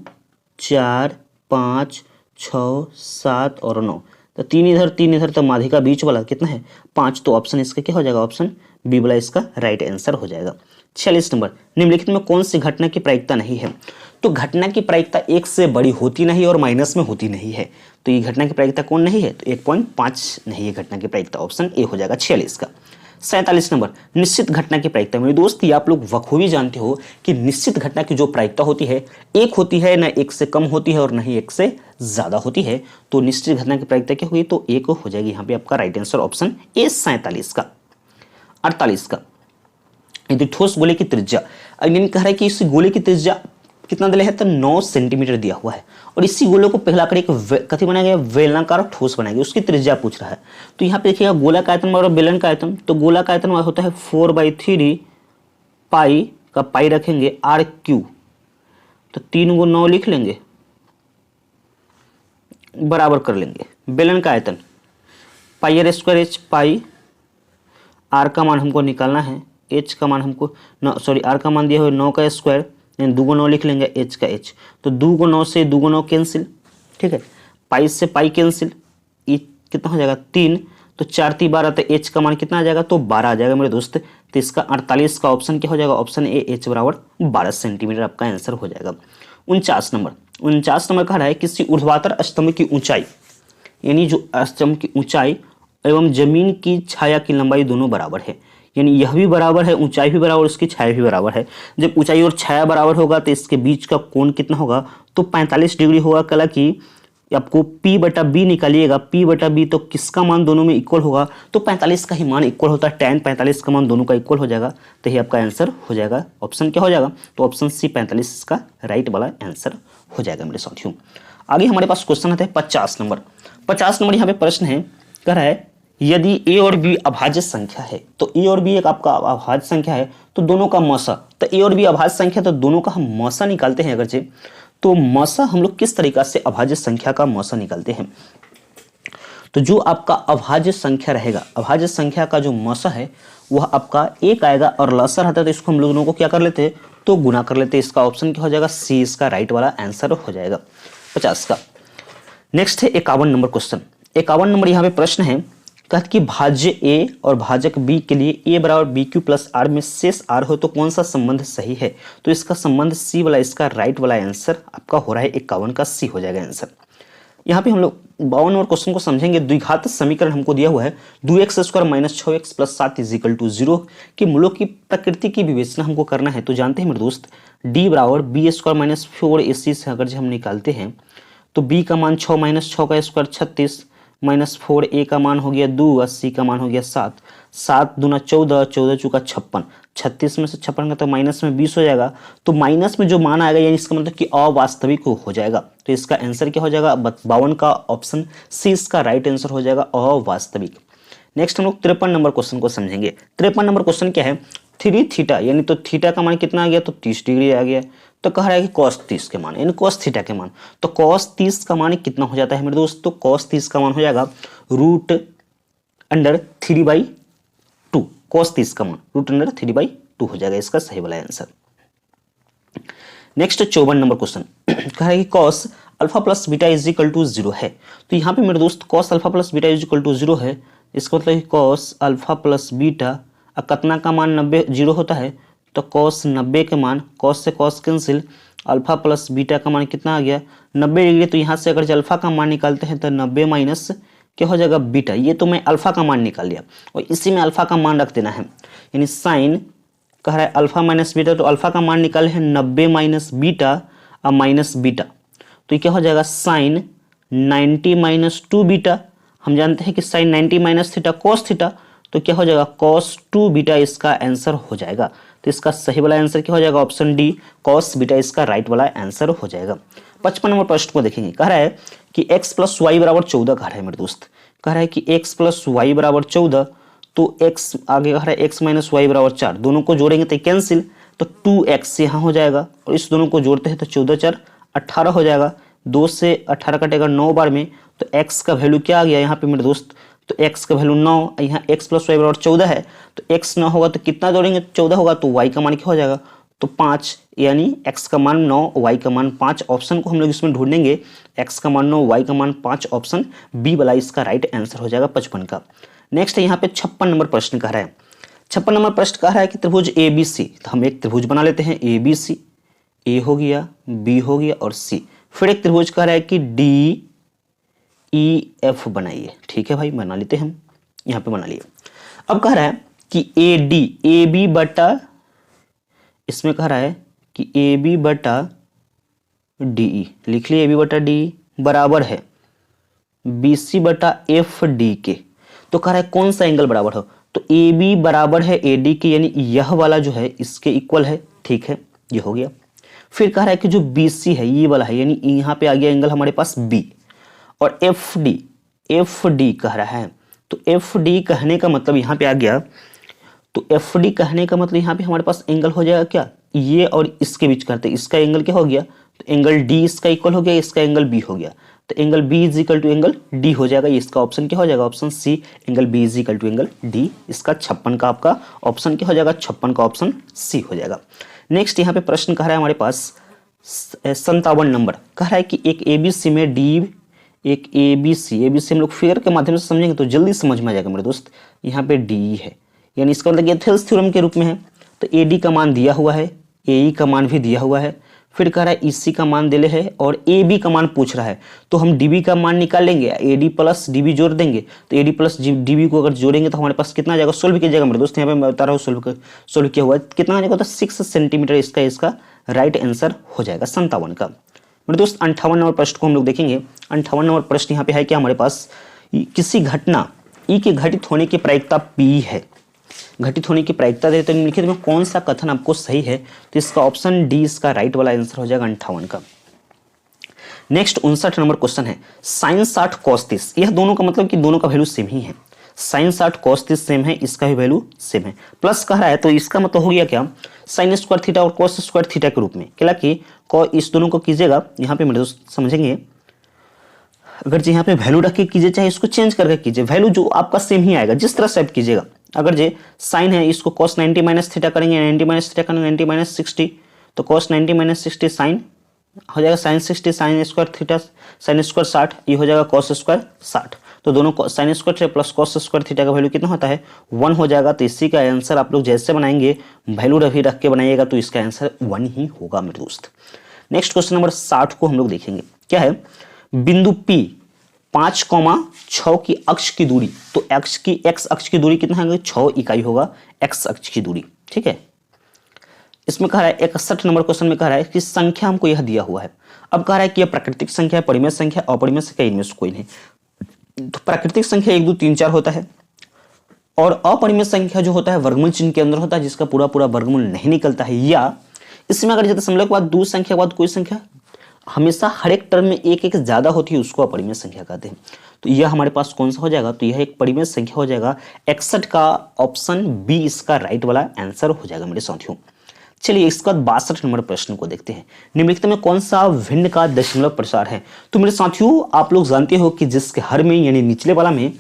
4 5 6 7 और 9, तो 3 इधर तो माध्यिका बीच वाला कितना है 5, तो ऑप्शन इसका क्या हो जाएगा, ऑप्शन बी वाला इसका राइट आंसर हो जाएगा। 46 नंबर, निम्नलिखित में कौन सी घटना की प्रायिकता नहीं है, तो घटना की प्रायिकता 1 से बड़ी होती नहीं और माइनस में होती नहीं है, तो ये घटना की प्रायिकता कौन नहीं है, तो 1.5 नहीं है घटना की प्रायिकता, ऑप्शन ए हो जाएगा 46 का। 47 नंबर, निश्चित घटना की प्रायिकता, मेरे दोस्त ये आप लोग बखूबी जानते हो कि निश्चित घटना की जो प्रायिकता होती है एक होती है, न 1 से कम होती है और न ही 1 से ज्यादा होती है, तो निश्चित घटना की प्रायिकता क्या होगी, तो 1 हो जाएगी यहाँ पे आपका राइट आंसर ऑप्शन ए 47 का। 48 का, यदि ठोस गोले की त्रिज्या, अग्नि कह रहा है कि इस गोले की त्रिज्या कितना दिया है, तो 9 सेंटीमीटर दिया हुआ है, और इसी गोले को पिघला कर एक कथी बनाया गया, बेलनाकार ठोस बनाया गया, उसकी त्रिज्या पूछ रहा है। तो यहाँ पे देखिएगा गोला का आयतन और बेलन का आयतन, तो गोला का आयतन होता है 4/3 पाई का पाई रखेंगे RQ, तो 3 को 9 लिख लेंगे बराबर कर लेंगे। बेलन का आयतन पाई R² H पाई, R का मान हमको निकालना है, H का मान हमको R का मान दिया हुआ 9 का स्क्वायर, यानी 2 को 9 लिख लेंगे, H का H, तो 2 को 9 से 2 को 9 कैंसिल, ठीक है, पाई से पाई कैंसिल, ये कितना हो जाएगा 3, तो 4 3 12, तो H का मान कितना आ जाएगा, तो 12 आ जाएगा मेरे दोस्त। तो इसका 48 का ऑप्शन क्या हो जाएगा, ऑप्शन ए H बराबर 12 सेंटीमीटर आपका आंसर हो जाएगा। 49 नंबर कह रहा है किसी ऊर्ध्वाधर स्तंभ की ऊंचाई, यानी जो स्तंभ की ऊंचाई एवं जमीन की छाया की लंबाई दोनों बराबर है, यानी यह भी बराबर है, ऊंचाई भी बराबर, उसकी छाया भी बराबर है। जब ऊंचाई और छाया बराबर होगा तो इसके बीच का कोण कितना होगा, तो 45 डिग्री होगा। कला की आपको P/B निकालिएगा, P/B तो किसका मान दोनों में इक्वल होगा, तो 45 का ही मान इक्वल होता है, tan 45 का मान दोनों का इक्वल हो जाएगा, तो ये आपका आंसर हो जाएगा। ऑप्शन क्या हो जाएगा, तो ऑप्शन सी 45 इसका राइट वाला आंसर हो जाएगा मेरे साथियों। आगे हमारे पास क्वेश्चन आता है 50 नंबर। 50 नंबर यहाँ पे प्रश्न है, कह रहा है यदि ए और बी अभाज्य संख्या है, तो ए और बी एक आपका अभाज्य संख्या है, तो दोनों का मौसा, तो ए और बी अभाज्य संख्या, तो दोनों का हम मौसा निकालते हैं अगरचे, तो मौसा हम लोग किस तरीका से अभाज्य संख्या का मौसा निकालते हैं, तो जो आपका अभाज्य संख्या रहेगा, अभाज्य संख्या का जो मौसा है वह आपका 1 आएगा, और लसर आता है तो इसको हम लोगों को क्या कर लेते हैं, तो गुना कर लेते हैं। इसका ऑप्शन क्या हो जाएगा, सी इसका राइट वाला आंसर हो जाएगा 50 का। नेक्स्ट है 51 नंबर क्वेश्चन। 51 नंबर यहाँ पे प्रश्न है, कहते कि भाज्य ए और भाजक बी के लिए ए बराबर BQ प्लस आर में शेष आर हो तो कौन सा संबंध सही है, तो इसका संबंध सी वाला इसका राइट वाला आंसर आपका हो रहा है 51 का सी हो जाएगा आंसर। यहाँ पे हम लोग 52 नंबर क्वेश्चन को समझेंगे। द्विघात समीकरण हमको दिया हुआ है 2x² minus 6x plus 7 is equal to 0 कि मूलों की प्रकृति की विवेचना हमको करना है। तो जानते हैं मेरे दोस्त d बराबर b² माइनस 4ac से अगर हम निकालते हैं तो b का मान 6 माइनस 6 का स्क्वायर 36 माइनस 4, a का मान हो गया 2 और c का मान हो गया 7, 7 दूना 14, 14 चौका 56, 36 में से 56 का तो माइनस में 20 हो जाएगा, तो माइनस में जो मान आएगा यानी इसका मतलब कि अवास्तविक हो जाएगा, तो इसका आंसर क्या हो जाएगा 52 का ऑप्शन सी इसका राइट आंसर हो जाएगा अवास्तविक। नेक्स्ट हम लोग 53 नंबर क्वेश्चन को समझेंगे। 53 नंबर क्वेश्चन क्या है, 3 थीटा यानी तो थीटा का मान कितना आ गया, तो 30 डिग्री आ गया, तो कह रहा है कि cos 30 के मान यानी cos थीटा के मान, तो cos 30 का मान कितना हो जाता है मेरे दोस्त, तो cos 30 का मान हो जाएगा √3/2, cos 30 का मान √3/2 हो जाएगा, इसका सही वाला आंसर। नेक्स्ट 54 नंबर क्वेश्चन कह रहा है कि cos alpha plus beta is equal to 0 है, तो यहाँ पे मेरे दोस्त cos alpha plus beta is equal to 0 है, इसका मतलब cos अल्फा प्लस बीटा कितना का मान 90 0 होता है, तो cos 90 के मान, cos से cos cancel, alpha plus beta का मान कितना आ गया 90 डिग्री, तो यहाँ से अगर अल्फा का मान निकालते हैं तो 90 माइनस क्या हो जाएगा बीटा, ये तो मैं अल्फा का मान निकाल लिया और इसी में अल्फा का मान रख देना है, यानी साइन कह रहा है अल्फा माइनस बीटा, तो अल्फा का मान निकाले हैं 90 माइनस बीटा और माइनस बीटा, तो ये क्या हो जाएगा साइन 90 माइनस 2 बीटा, हम जानते हैं कि sine 90 minus theta cos theta, तो क्या हो जाएगा कॉस 2 बीटा इसका आंसर हो जाएगा। तो इसका सही वाला आंसर क्या हो जाएगा, ऑप्शन डी कॉस बीटा इसका राइट वाला आंसर हो जाएगा। 55 नंबर प्रश्न को देखेंगे, कह रहा है कि x प्लस वाई बराबर 14 कह रहा है मेरे दोस्त, कह रहा है कि x प्लस वाई बराबर 14, तो x आगे कह रहा है x माइनस वाई बराबर 4, दोनों को जोड़ेंगे तो कैंसिल, तो 2x यहाँ हो जाएगा और इस दोनों को जोड़ते हैं तो 14 4 18 हो जाएगा, 2 से 18 कटेगा 9 बार में, तो x का वैल्यू क्या आ गया यहाँ पे मेरे दोस्त, तो x का वैल्यू 9, यहाँ x प्लस वाई बराबर 14 है, तो x 9 होगा तो कितना जोड़ेंगे 14 होगा, तो y का मान क्या हो जाएगा, तो 5, यानी x का मान 9 y का मान 5, ऑप्शन को हम लोग इसमें ढूंढेंगे, x का मान 9 y का मान 5, ऑप्शन बी वाला इसका राइट आंसर हो जाएगा 55 का। नेक्स्ट है यहाँ पे 56 नंबर प्रश्न कह रहा है, 56 नंबर प्रश्न कह रहा है कि त्रिभुज ए बी सी, तो हम एक त्रिभुज बना लेते हैं ए बी सी, ए हो गया बी हो गया और सी, फिर एक त्रिभुज कह रहा है कि डी ई एफ बनाइए, ठीक है भाई बना लेते हैं हम, यहाँ पे बना लिए। अब कह रहा है कि ए डी ए बी बटा, इसमें कह रहा है कि ए बी बटा डी ई, लिख लिए ए बी बटा डी बराबर है बी सी बटा एफ डी के, तो कह रहा है कौन सा एंगल बराबर हो, तो ए बी बराबर है ए डी के, यानी यह वाला जो है इसके इक्वल है, ठीक है ये हो गया। फिर कह रहा है कि जो बी सी है ये वाला है, यानी यहाँ पे आ गया एंगल हमारे पास बी, और एफ डी कह रहा है, तो एफ डी कहने का मतलब यहाँ पे आ गया, तो एफ डी कहने का मतलब यहाँ पे हमारे पास एंगल हो जाएगा क्या, ये और इसके बीच करते, इसका एंगल क्या हो गया, तो एंगल डी इसका इक्वल हो गया, इसका एंगल बी हो गया, तो angle b is equal to angle d हो जाएगा, इसका ऑप्शन क्या हो जाएगा, option c angle b is equal to angle d, इसका 56 का आपका ऑप्शन क्या हो जाएगा, 56 का ऑप्शन सी हो जाएगा। नेक्स्ट यहाँ पे प्रश्न कह रहा है हमारे पास 57 नंबर, कह रहा है कि एक एबीसी में डी, एक एबीसी हम लोग फिगर के माध्यम से समझेंगे तो जल्दी समझ में आ जाएगा मेरे दोस्त, यहाँ पे डी है, यानी इसका मतलब ये थेल्स थ्योरम के रूप में है, तो ए डी का मान दिया हुआ है, ए ई का मान भी दिया हुआ है, फिर कह रहा है इसी का मान दिले है और ए बी का मान पूछ रहा है, तो हम डी बी का मान निकाल लेंगे, A D plus D B जोड़ देंगे, तो A D plus D B को अगर जोड़ेंगे तो हमारे पास कितना आ जाएगा, सोल्व कीजिएगा मेरे दोस्त, यहाँ पे मैं बता रहा हूँ सोल्व किया हुआ है, कितना आ जाएगा, तो 6 सेंटीमीटर इसका राइट आंसर हो जाएगा 57 का। मेरे दोस्त 58 नंबर प्रश्न को हम लोग देखेंगे। 58 नंबर प्रश्न यहाँ पे है क्या हमारे पास, किसी घटना ई के घटित होने की प्रायिकता पी है, घटित होने की प्रायिकता दे तो निम्नलिखित में कौन सा कथन आपको सही है, तो इसका ऑप्शन डी इसका राइट वाला आंसर हो जाएगा 58 का। नेक्स्ट 59 नंबर क्वेश्चन है साइन 60 कॉस 30, यह दोनों का मतलब कि दोनों का वैल्यू सेम ही है, साइन 60 कॉस 30 सेम है, इसका भी वैल्यू सेम है, प्लस कह रहा है तो इसका मतलब हो गया क्या, साइन स्क्वायर थीटा और कॉस स्क्वायर थीटा के रूप में, क्या कि इस दोनों को कीजिएगा, यहाँ पे मेरे दोस्त समझेंगे, अगर जी यहाँ पे वैल्यू रख के कीजिए चाहे इसको चेंज करके कीजिए, वैल्यू जो आपका सेम ही आएगा जिस तरह से आप कीजिएगा, अगर जे साइन है इसको cos 90 माइनस थीटा करेंगे, 90 माइनस थीटा करेंगे 90 माइनस 60, तो cos 90 माइनस 60 साइन हो जाएगा sine 60, sine square theta sine square 60, ये हो जाएगा cos स्क्वायर 60, तो दोनों sine square theta plus cos square theta का वैल्यू कितना होता है 1 हो जाएगा, तो इसी का आंसर आप लोग जैसे बनाएंगे वैल्यू रख के बनाइएगा तो इसका आंसर 1 ही होगा मेरे दोस्त। नेक्स्ट क्वेश्चन नंबर 60 को हम लोग देखेंगे, क्या है बिंदु P 5,6 की अक्ष की दूरी, तो एक्स अक्ष की दूरी कितना है 6 इकाई होगा एक्स अक्ष की दूरी, ठीक है। इसमें कह रहा है 61 नंबर क्वेश्चन में कह रहा है कि संख्या हमको यह दिया हुआ है, अब कह रहा है कि यह प्राकृतिक संख्या है, परिमेय संख्या, अपरिमेय संख्या, इनमें से कोई नहीं, तो प्राकृतिक संख्या 1 2 3 4 होता है, और अपरिमेय संख्या जो होता है वर्गमूल चिन्ह के अंदर होता है, जिसका पूरा वर्गमूल नहीं निकलता है, या इसमें अगर दशमलव के बाद 2 संख्या के बाद कोई संख्या हमेशा हर एक टर्म में एक ज्यादा होती है, उसको अपरिमेय संख्या कहते हैं, तो यह हमारे पास कौन सा हो जाएगा, तो यह एक परिमेय संख्या हो जाएगा, 61 का ऑप्शन बी इसका राइट वाला आंसर हो जाएगा मेरे साथियों। चलिए इसके बाद 62 नंबर प्रश्न को देखते हैं, निम्नलिखित में कौन सा भिन्न का दशमलव प्रसार है, तो मेरे साथियों आप लोग जानते हो कि जिसके हर में यानी निचले वाला में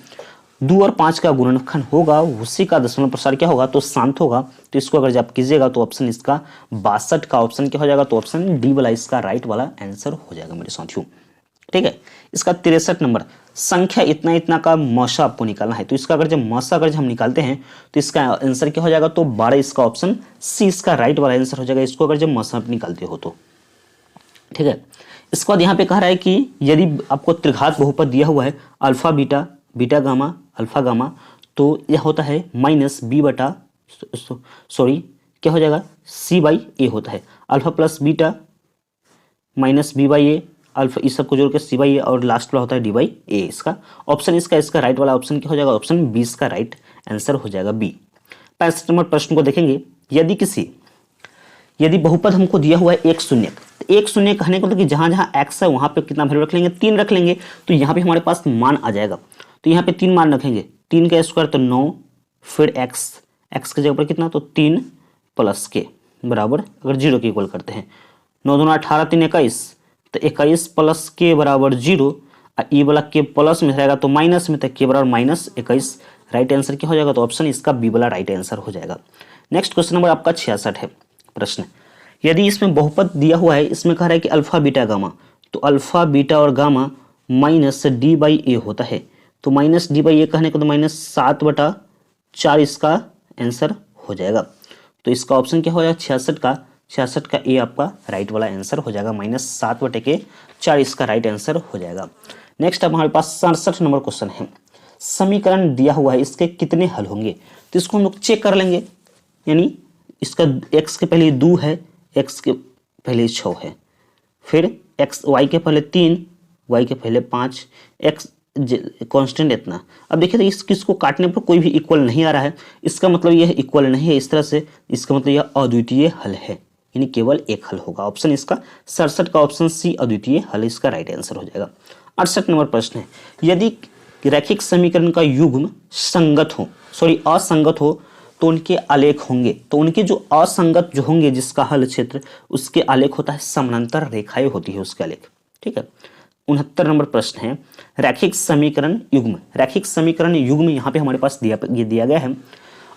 2 और 5 का गुणनखंड होगा उसी का दशमलव प्रसार क्या होगा, तो शांत होगा, तो इसको अगर जब कीजिएगा तो ऑप्शन इसका 62 का ऑप्शन क्या हो जाएगा, तो ऑप्शन डी वाला इसका राइट वाला आंसर हो जाएगा मेरे साथियों, ठीक है। इसका 63 नंबर संख्या इतना इतना का मौसा आपको निकालना है, तो इसका अगर जब मौसा अगर हम निकालते हैं तो इसका आंसर क्या हो जाएगा, तो 12 इसका ऑप्शन सी इसका राइट वाला आंसर हो जाएगा, इसको अगर जब मौसा निकालते हो तो, ठीक है। इसके बाद यहाँ पे कह रहा है कि यदि आपको त्रिघात बहुपद दिया हुआ है alpha beta beta gamma alpha gamma, तो यह होता है माइनस बी बटा सॉरी क्या हो जाएगा सी बाई ए होता है, alpha plus beta minus b by a, alpha, इस सबको जोड़ के सी बाई ए और लास्ट वाला होता है डी बाई ए। इसका ऑप्शन इसका राइट वाला ऑप्शन क्या हो जाएगा, ऑप्शन बी इसका राइट आंसर हो जाएगा बी। 65 नंबर प्रश्न को देखेंगे, यदि बहुपद हमको दिया हुआ है एक शून्य, तो एक शून्य कहने को तो कि जहाँ जहाँ एक्स है वहाँ पे कितना वैल्यू रख लेंगे, 3 रख लेंगे, तो यहाँ पे हमारे पास मान आ जाएगा। तो यहाँ पे 3 मान रखेंगे, 3 का स्क्वायर तो 9, फिर एक्स की जगह पर कितना, तो 3 प्लस के बराबर, अगर 0 के इक्वल करते हैं, 9 दूना 18, 3 21, तो 21 प्लस के बराबर 0, ई वाला के प्लस में रहेगा तो माइनस में, तो के बराबर -21। राइट आंसर क्या हो जाएगा, तो ऑप्शन इसका बी वाला राइट आंसर हो जाएगा। नेक्स्ट क्वेश्चन नंबर आपका 66 है प्रश्न, यदि इसमें बहुपद दिया हुआ है, इसमें कह रहा है कि अल्फा बीटा गामा, तो अल्फा बीटा और gamma minus D by a होता है, तो माइनस डी बाई ए कहने को तो -7/4 इसका आंसर हो जाएगा। तो इसका ऑप्शन क्या हो जाएगा, 66 का ए आपका राइट वाला आंसर हो जाएगा, -7/4 इसका राइट आंसर हो जाएगा। नेक्स्ट अब हमारे पास 67 नंबर क्वेश्चन है, समीकरण दिया हुआ है, इसके कितने हल होंगे, तो इसको हम लोग चेक कर लेंगे। यानी इसका x के पहले 2 है, x के पहले 6 है, फिर x y के पहले 3, y के पहले 5, x कांस्टेंट इतना। अब देखिए तो किसको काटने पर कोई भी इक्वल नहीं आ रहा है, इसका मतलब यह इक्वल नहीं है इस तरह से, इसका मतलब यह अद्वितीय हल है, यानी केवल एक हल होगा। ऑप्शन इसका 67 का ऑप्शन सी अद्वितीय हल इसका राइट आंसर हो जाएगा। 68 नंबर प्रश्न है, यदि रैखिक समीकरण का युग्म असंगत हो तो उनके आलेख होंगे, तो उनके जो असंगत जो होंगे जिसका हल क्षेत्र, उसके आलेख होता है समानांतर रेखाएं होती है उसके आलेख। ठीक है। 69 नंबर प्रश्न है, रैखिक समीकरण युग्म यहाँ पे हमारे पास दिया गया है,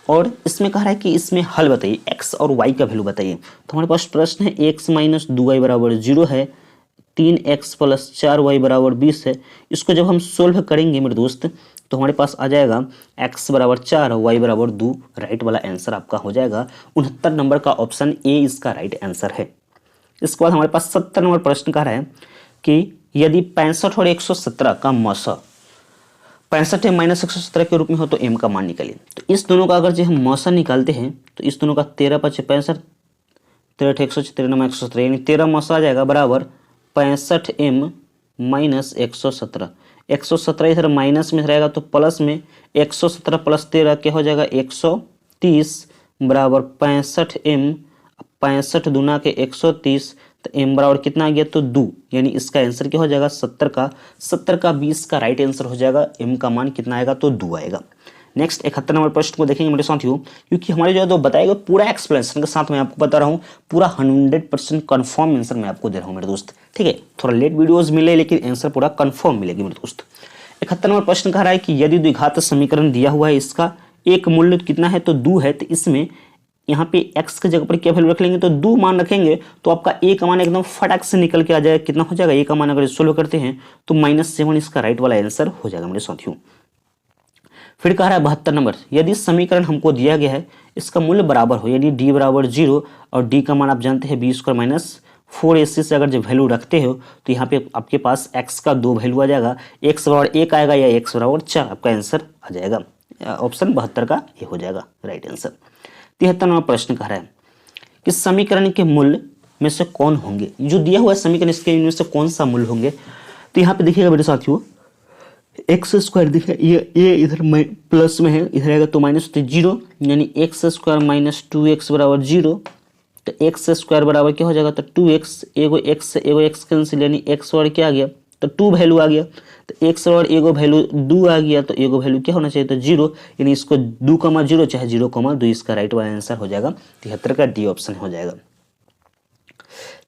और इसमें कह रहा है कि इसमें हल बताइए, x और y का वैल्यू बताइए। तो हमारे पास प्रश्न है x - 2y बराबर 0 है, 3x + 4y बराबर 20 है। इसको जब हम सोल्व करेंगे मेरे दोस्त, तो हमारे पास आ जाएगा x बराबर 4, y बराबर 2, राइट वाला आंसर आपका हो जाएगा। 69 नंबर का ऑप्शन ए इसका राइट आंसर है। इसके बाद हमारे पास 70 नंबर प्रश्न कह रहा है कि यदि 65 और 117 का मौसा 65 है -117 के रूप में हो तो m का मान निकालिए। तो इस दोनों का अगर जो हम मौसा निकालते हैं, तो इस दोनों का 13 × 5 = 65, 13 × 8 = 117, 9 × 117, यानी 13 मौसा आ जाएगा बराबर 65m - 117। 117 इधर माइनस में रहेगा तो प्लस में, 117 + 13 क्या हो जाएगा 130 बराबर 65m, 65 दूना के 130, तो m बराबर कितना आ गया, तो 2, यानी इसका आंसर क्या हो जाएगा 70 का 20 का राइट आंसर हो जाएगा। m का मान कितना आएगा, तो 2 आएगा। नेक्स्ट 71 नंबर प्रश्न को देखेंगे मेरे साथियों, क्योंकि हमारे जो बताया गया पूरा एक्सप्लेनेशन के साथ मैं आपको बता रहा हूँ, पूरा 100% कन्फर्म आंसर मैं आपको दे रहा हूँ मेरे दोस्त। ठीक है, थोड़ा लेट वीडियोस मिले लेकिन आंसर पूरा कन्फर्म मिलेगी मेरे दोस्त। 71 नंबर प्रश्न कह रहा है कि यदि द्विघात समीकरण दिया हुआ है, इसका एक मूल्य कितना है, तो 2 है, तो इसमें यहाँ पे x की जगह पर क्या वैल्यू रख लेंगे, तो 2 मान रखेंगे, तो आपका a का मान एकदम फटाक से निकल के आ जाएगा। कितना हो जाएगा, a का मान अगर सोल्व करते हैं तो -7 इसका राइट वाला आंसर हो जाएगा मेरे साथियों। फिर कह रहा है 72 नंबर, यदि समीकरण हमको दिया गया है, इसका मूल्य बराबर हो, यानी d बराबर 0 और d का मान आप जानते हैं b² - 4ac से अगर जो वैल्यू रखते हो, तो यहाँ पे आपके पास x का 2 वैल्यू आ जाएगा, x बराबर 1 आएगा या x बराबर 4, आपका आंसर आ जाएगा। ऑप्शन 72 का ये हो जाएगा राइट आंसर। 73 नंबर प्रश्न कह रहा है कि समीकरण के मूल्य में से कौन होंगे, जो दिया हुआ है समीकरण इसके इनमें से कौन सा मूल्य होंगे। तो यहाँ पे देखिएगा मेरे साथियों, x² देखिए ये इधर प्लस में है, इधर आएगा तो माइनस, तो 0, यानी x² - 2x बराबर 0, तो x² बराबर क्या हो जाएगा, तो 2x, एगो x कैंसिल, यानी x और क्या आ गया, तो 2 वैल्यू आ गया, तो x और एगो वैल्यू 2 आ गया, तो एगो वैल्यू क्या होना चाहिए, तो 0, यानी इसको 2,0 चाहे 0,2 इसका राइट वाला आंसर हो जाएगा। 73 का डी ऑप्शन हो जाएगा।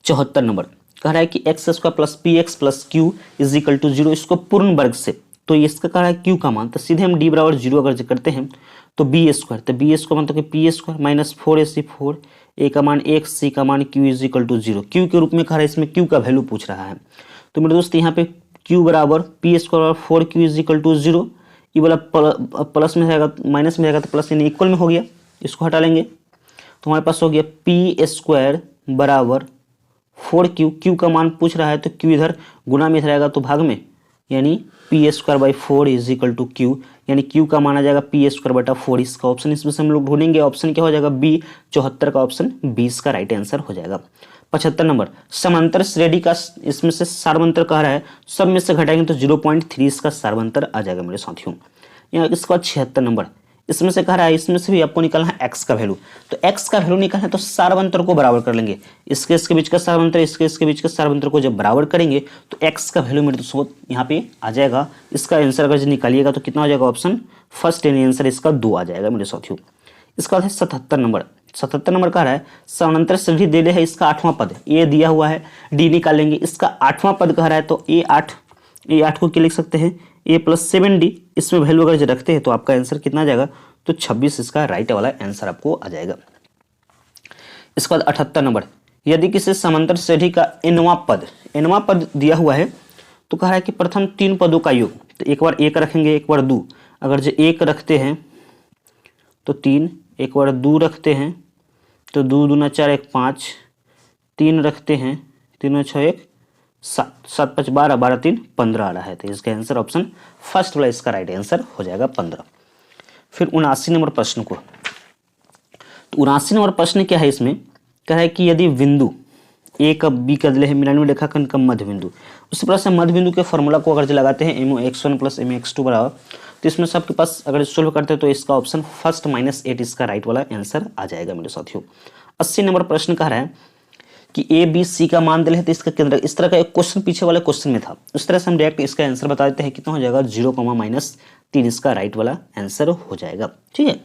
74 नंबर कह रहा है कि x² + px + q = 0, इसको पूर्ण वर्ग से, तो इसका कह रहा है q का मान, तो सीधे हम d बराबर 0 अगर करते हैं तो b², तो b² मतलब कि p² - 4ac 4, a का मान 1, c का मान q = 0, q के रूप में कह रहा है, इसमें q का वैल्यू पूछ रहा है। तो मेरे दोस्त यहाँ पे q बराबर p² 4q = 0, ये वाला प्लस में रहेगा, माइनस में रहेगा तो प्लस, यानी इक्वल में हो गया, इसको हटा लेंगे तो हमारे पास हो गया p² बराबर 4q, q का मान पूछ रहा है तो q इधर गुना में रहेगा तो भाग में, यानी p² / 4 = q, यानी q का मान आ जाएगा p² / 4। इसका ऑप्शन इसमें से हम लोग ढूंढेंगे, ऑप्शन क्या हो जाएगा b। 74 का ऑप्शन 20 का राइट आंसर हो जाएगा। 75 नंबर, समांतर श्रेणी का इसमें से सार्वंतर कह रहा है, सब में से घटाएंगे तो 0.3 इसका सार्वंतर आ जाएगा मेरे साथियों। यहाँ इसके बाद 76 नंबर, इसमें से कह रहा है, इसमें से भी आपको निकालना है x का वैल्यू। तो x का वैल्यू निकालना है तो सार्वंतर को बराबर कर लेंगे, इसके बीच का सार्वंतर, इसके बीच का सार्वंतर को जब बराबर करेंगे तो x का वैल्यू मेरे दोस्तों यहाँ पे आ जाएगा। इसका आंसर अगर निकालिएगा तो कितना हो जाएगा, ऑप्शन फर्स्ट यानी आंसर इसका 2 आ जाएगा मेरे साथियों। इसका बाद है 77 नंबर, 77 नंबर कह रहा है समानांतर श्रेणी दे है, इसका 8वां पद ये दिया हुआ है, डी निकालेंगे, इसका 8वां पद कह रहा है तो a8 को क्या लिख सकते हैं, a+7d, इसमें वैल्यू अगर जो रखते हैं तो आपका आंसर कितना आ जाएगा, तो 26 इसका राइट वाला आंसर आपको आ जाएगा। इसके बाद 78 नंबर, यदि किसी समांतर श्रेणी का nवां पद दिया हुआ है तो कह रहा है कि प्रथम 3 पदों का योग, तो एक बार 1 रखेंगे, एक बार 2, अगर जो 1 रखते हैं तो 3, एक बार 2 रखते हैं तो 2 दूना 4 1 5, 3 रखते हैं 3 6 1 7, 7 5 12, 12 3 15 आ रहा है, तो इसका आंसर ऑप्शन फर्स्ट वाला इसका राइट आंसर हो जाएगा 15। फिर 79 नंबर प्रश्न को, तो 79 नंबर प्रश्न क्या है, इसमें कह रहा है कि यदि बिंदु ए का बी का दिले है मिलानवे रेखाखंड का मध्य बिंदु, उसी प्रकार से मध्य बिंदु के फॉर्मूला को अगर लगाते हैं MX1 + MX2 बराबर, तो इसमें सबके पास अगर सोल्व करते हैं तो इसका ऑप्शन फर्स्ट -8 इसका राइट वाला आंसर आ जाएगा मेरे साथियों। 80 नंबर प्रश्न कह रहा है कि ABC का मान दिले है तो इसका केंद्र, इस तरह का एक क्वेश्चन पीछे वाले क्वेश्चन में था, उस तरह से हम डायरेक्ट इसका आंसर बता देते हैं, कितना हो जाएगा 0, -3 इसका राइट वाला आंसर हो जाएगा। ठीक है,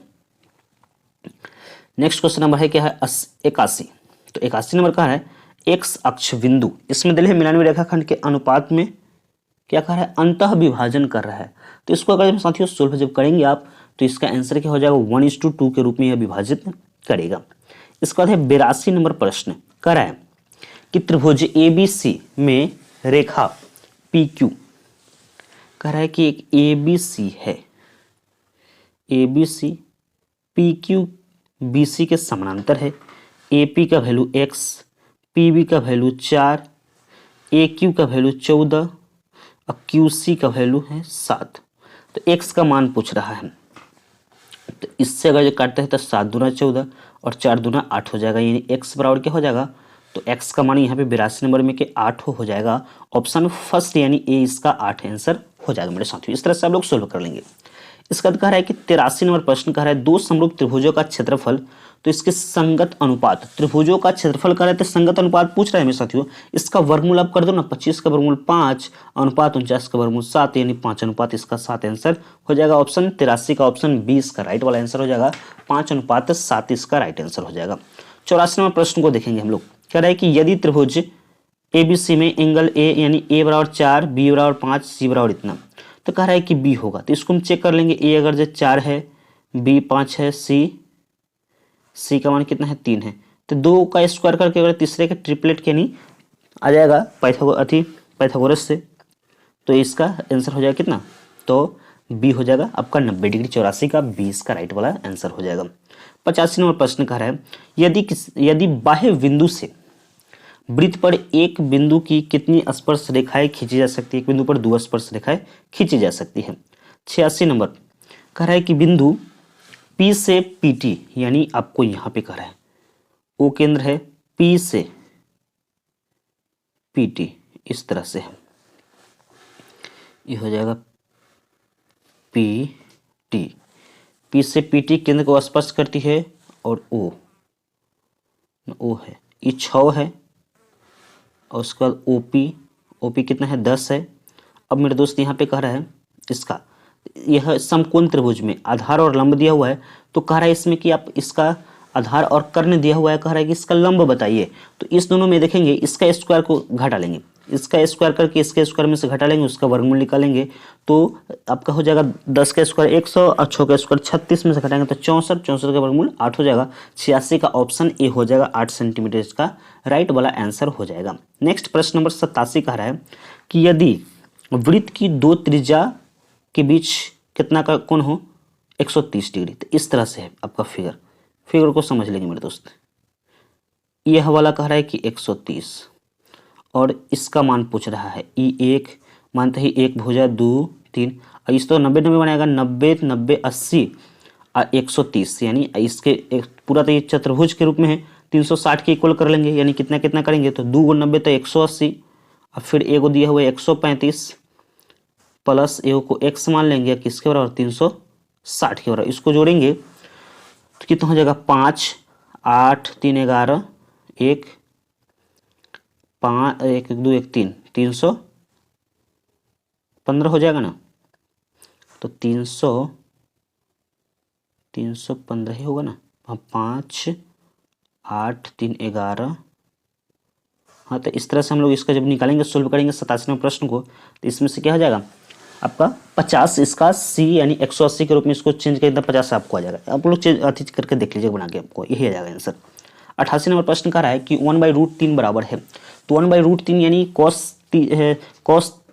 नेक्स्ट क्वेश्चन नंबर है क्या है 81, तो 81 नंबर कह रहा है एक्स अक्ष बिंदु, इसमें दिले है मिलानवे रेखाखंड के अनुपात में क्या कह रहा है, अंतः विभाजन कर रहा है, तो इसको अगर साथियों सोल्व जब करेंगे आप तो इसका आंसर क्या हो जाएगा, 1:2 के रूप में यह विभाजित करेगा। इसके बाद है 82 नंबर प्रश्न कह रहा है कि त्रिभुज ABC में रेखा PQ, कह रहा है कि एक ABC है, ABC PQ BC के समानांतर है, AP का वैल्यू x, PB का वैल्यू 4, AQ का वैल्यू 14 और QC का वैल्यू है 7, तो x का मान पूछ रहा है, तो इससे अगर जो काटते हैं तो 7 दूना 14 और 4 दूना 8 हो जाएगा, यानी x बराबर क्या हो जाएगा, तो x का मान यहाँ पे 82 नंबर में के 8 हो जाएगा, ऑप्शन फर्स्ट यानी ए इसका 8 आंसर हो जाएगा मेरे साथियों। इस तरह से आप लोग सोल्व कर लेंगे। इसका कह रहा है कि 83 नंबर प्रश्न कह रहा है 2 समरूप त्रिभुजों का क्षेत्रफल, तो इसके संगत अनुपात, त्रिभुजों का क्षेत्रफल कर रहे थे, संगत अनुपात पूछ रहा है मेरे साथियों, इसका वर्गमूल आप कर दो ना, 25 का वर्गमूल 5 अनुपात 49 का वर्गमूल 7, यानी 5 अनुपात इसका 7 आंसर हो जाएगा। ऑप्शन 83 का ऑप्शन 20 का राइट वाला आंसर हो जाएगा, 5:7 इसका राइट आंसर हो जाएगा। 84 नंबर प्रश्न को देखेंगे हम लोग, कह रहा है कि यदि त्रिभुज ABC में एंगल A यानी A बराबर 4, B बराबर 5, C बराबर इतना, तो कह रहा है कि B होगा, तो इसको हम चेक कर लेंगे, A अगर जो 4 है, B 5 है, C का मान कितना है 3 है, तो 2 का स्क्वायर करके अगर तीसरे के ट्रिपलेट के नहीं आ जाएगा पाइथागोरस से, तो इसका आंसर हो जाएगा कितना, तो B हो जाएगा आपका 90 डिग्री, 84 का 20 का राइट वाला आंसर हो जाएगा। 85 नंबर प्रश्न कह रहा है यदि बाह्य बिंदु से वृत्त पर एक बिंदु की कितनी स्पर्श रेखाएं खींची जा सकती है, एक बिंदु पर 2 स्पर्श रेखाएं खींची जा सकती है। 86 नंबर कह रहा है कि बिंदु P से PT, यानी आपको यहां पे कह रहा है O केंद्र है, P से PT इस तरह से है, ये हो जाएगा P से PT केंद्र को स्पर्श करती है, और O है, ये 6 है, और उसके बाद OP कितना है 10 है। अब मेरे दोस्त यहाँ पे कह रहा है इसका, यह समकोण त्रिभुज में आधार और लंब दिया हुआ है, तो कह रहा है इसमें कि आप इसका आधार और कर्ण दिया हुआ है, कह रहा है कि इसका लंब बताइए, तो इस दोनों में देखेंगे इसका स्क्वायर को घटा लेंगे, इसका स्क्वायर करके इसके स्क्वायर में से घटा लेंगे, उसका वर्गमूल निकालेंगे, तो आपका हो जाएगा 10 का स्क्वायर 100 और 6 का स्क्वायर 36 में से घटाएंगे तो 64, 64 का वर्गमूल 8 हो जाएगा। 86 का ऑप्शन ए हो जाएगा, 8 सेंटीमीटर का राइट वाला आंसर हो जाएगा। नेक्स्ट प्रश्न नंबर 87 कह रहा है कि यदि वृत्त की 2 त्रिज्या के बीच कितना का कोण हो 130 डिग्री, तो इस तरह से है आपका फिगर को समझ लेंगे मेरे दोस्त। यह वाला कह रहा है कि 130 और इसका मान पूछ रहा है E1, मानते ही 1 भुजा 2 3, और इस तो 90 90 बनाएगा, 90 90 80 और 130, यानी इसके एक पूरा तो ये चतुर्भुज के रूप में है, 360 के इक्वल कर लेंगे, यानी कितना कितना करेंगे तो 2 × 90 तो 180, और फिर ए को दिया हुआ है 135 प्लस ए को x मान लेंगे किसके बराबर 360 के बराबर। इसको जोड़ेंगे तो कितना हो जाएगा 5 8 3 11 1 5 1 2 1 3 315 हो जाएगा ना। तो 315 ही होगा ना। 5 8 3 11। हाँ, तो इस तरह से हम लोग इसका जब निकालेंगे सोल्व करेंगे 87वें प्रश्न को, तो इसमें से क्या हो जाएगा आपका 50, इसका सी यानी 180 के रूप में इसको चेंज कर 50 आपको आ जाएगा। आप लोग चेंज अति करके देख लीजिए बना के, आपको यही आ जाएगा आंसर। 88 नंबर प्रश्न कह रहा है कि 1/√3 बराबर है, तो 1/√3 यानी कॉस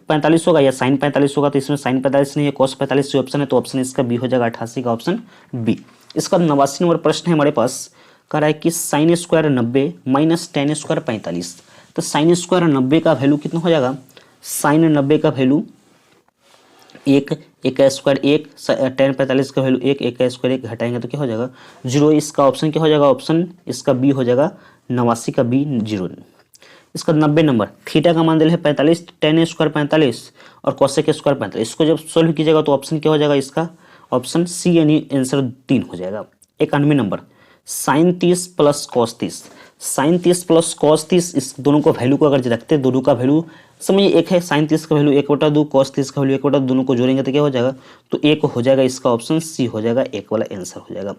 45 होगा या साइन 45 होगा, तो इसमें साइन 45 नहीं है, कॉस 45 जो ऑप्शन है, तो ऑप्शन इसका बी हो जाएगा, 88 का ऑप्शन बी। इसका 89 नंबर प्रश्न है हमारे पास, कह रहा है कि sin² 90 माइनस tan² 45, तो sin² 90 का वैल्यू कितना हो जाएगा, sin 90 का वैल्यू 1, 1 का स्क्वायर 1, tan 45 का वैल्यू 1, 1 का स्क्वायर 1 घटाएंगे तो क्या हो जाएगा 0। इसका ऑप्शन क्या हो जाएगा, ऑप्शन इसका बी हो जाएगा, 89 का बी 0। इसका 90 नंबर, थीटा का मान दिया है 45, tan² 45 और cosec² 45, इसको जब सोल्व कीजिएगा तो ऑप्शन क्या हो जाएगा इसका, ऑप्शन सी यानी आंसर 3 हो जाएगा। 91 number, sin 30 plus cos 30, sin 30 plus cos 30, इस दोनों को वैल्यू को अगर रखते हैं, दोनों का वैल्यू समझिए एक है, sin 30 का वैल्यू 1/2, cos 30 का वैल्यू 1/2, दोनों को जोड़ेंगे तो क्या हो जाएगा, तो 1 हो जाएगा, इसका ऑप्शन सी हो जाएगा, 1 वाला आंसर हो जाएगा।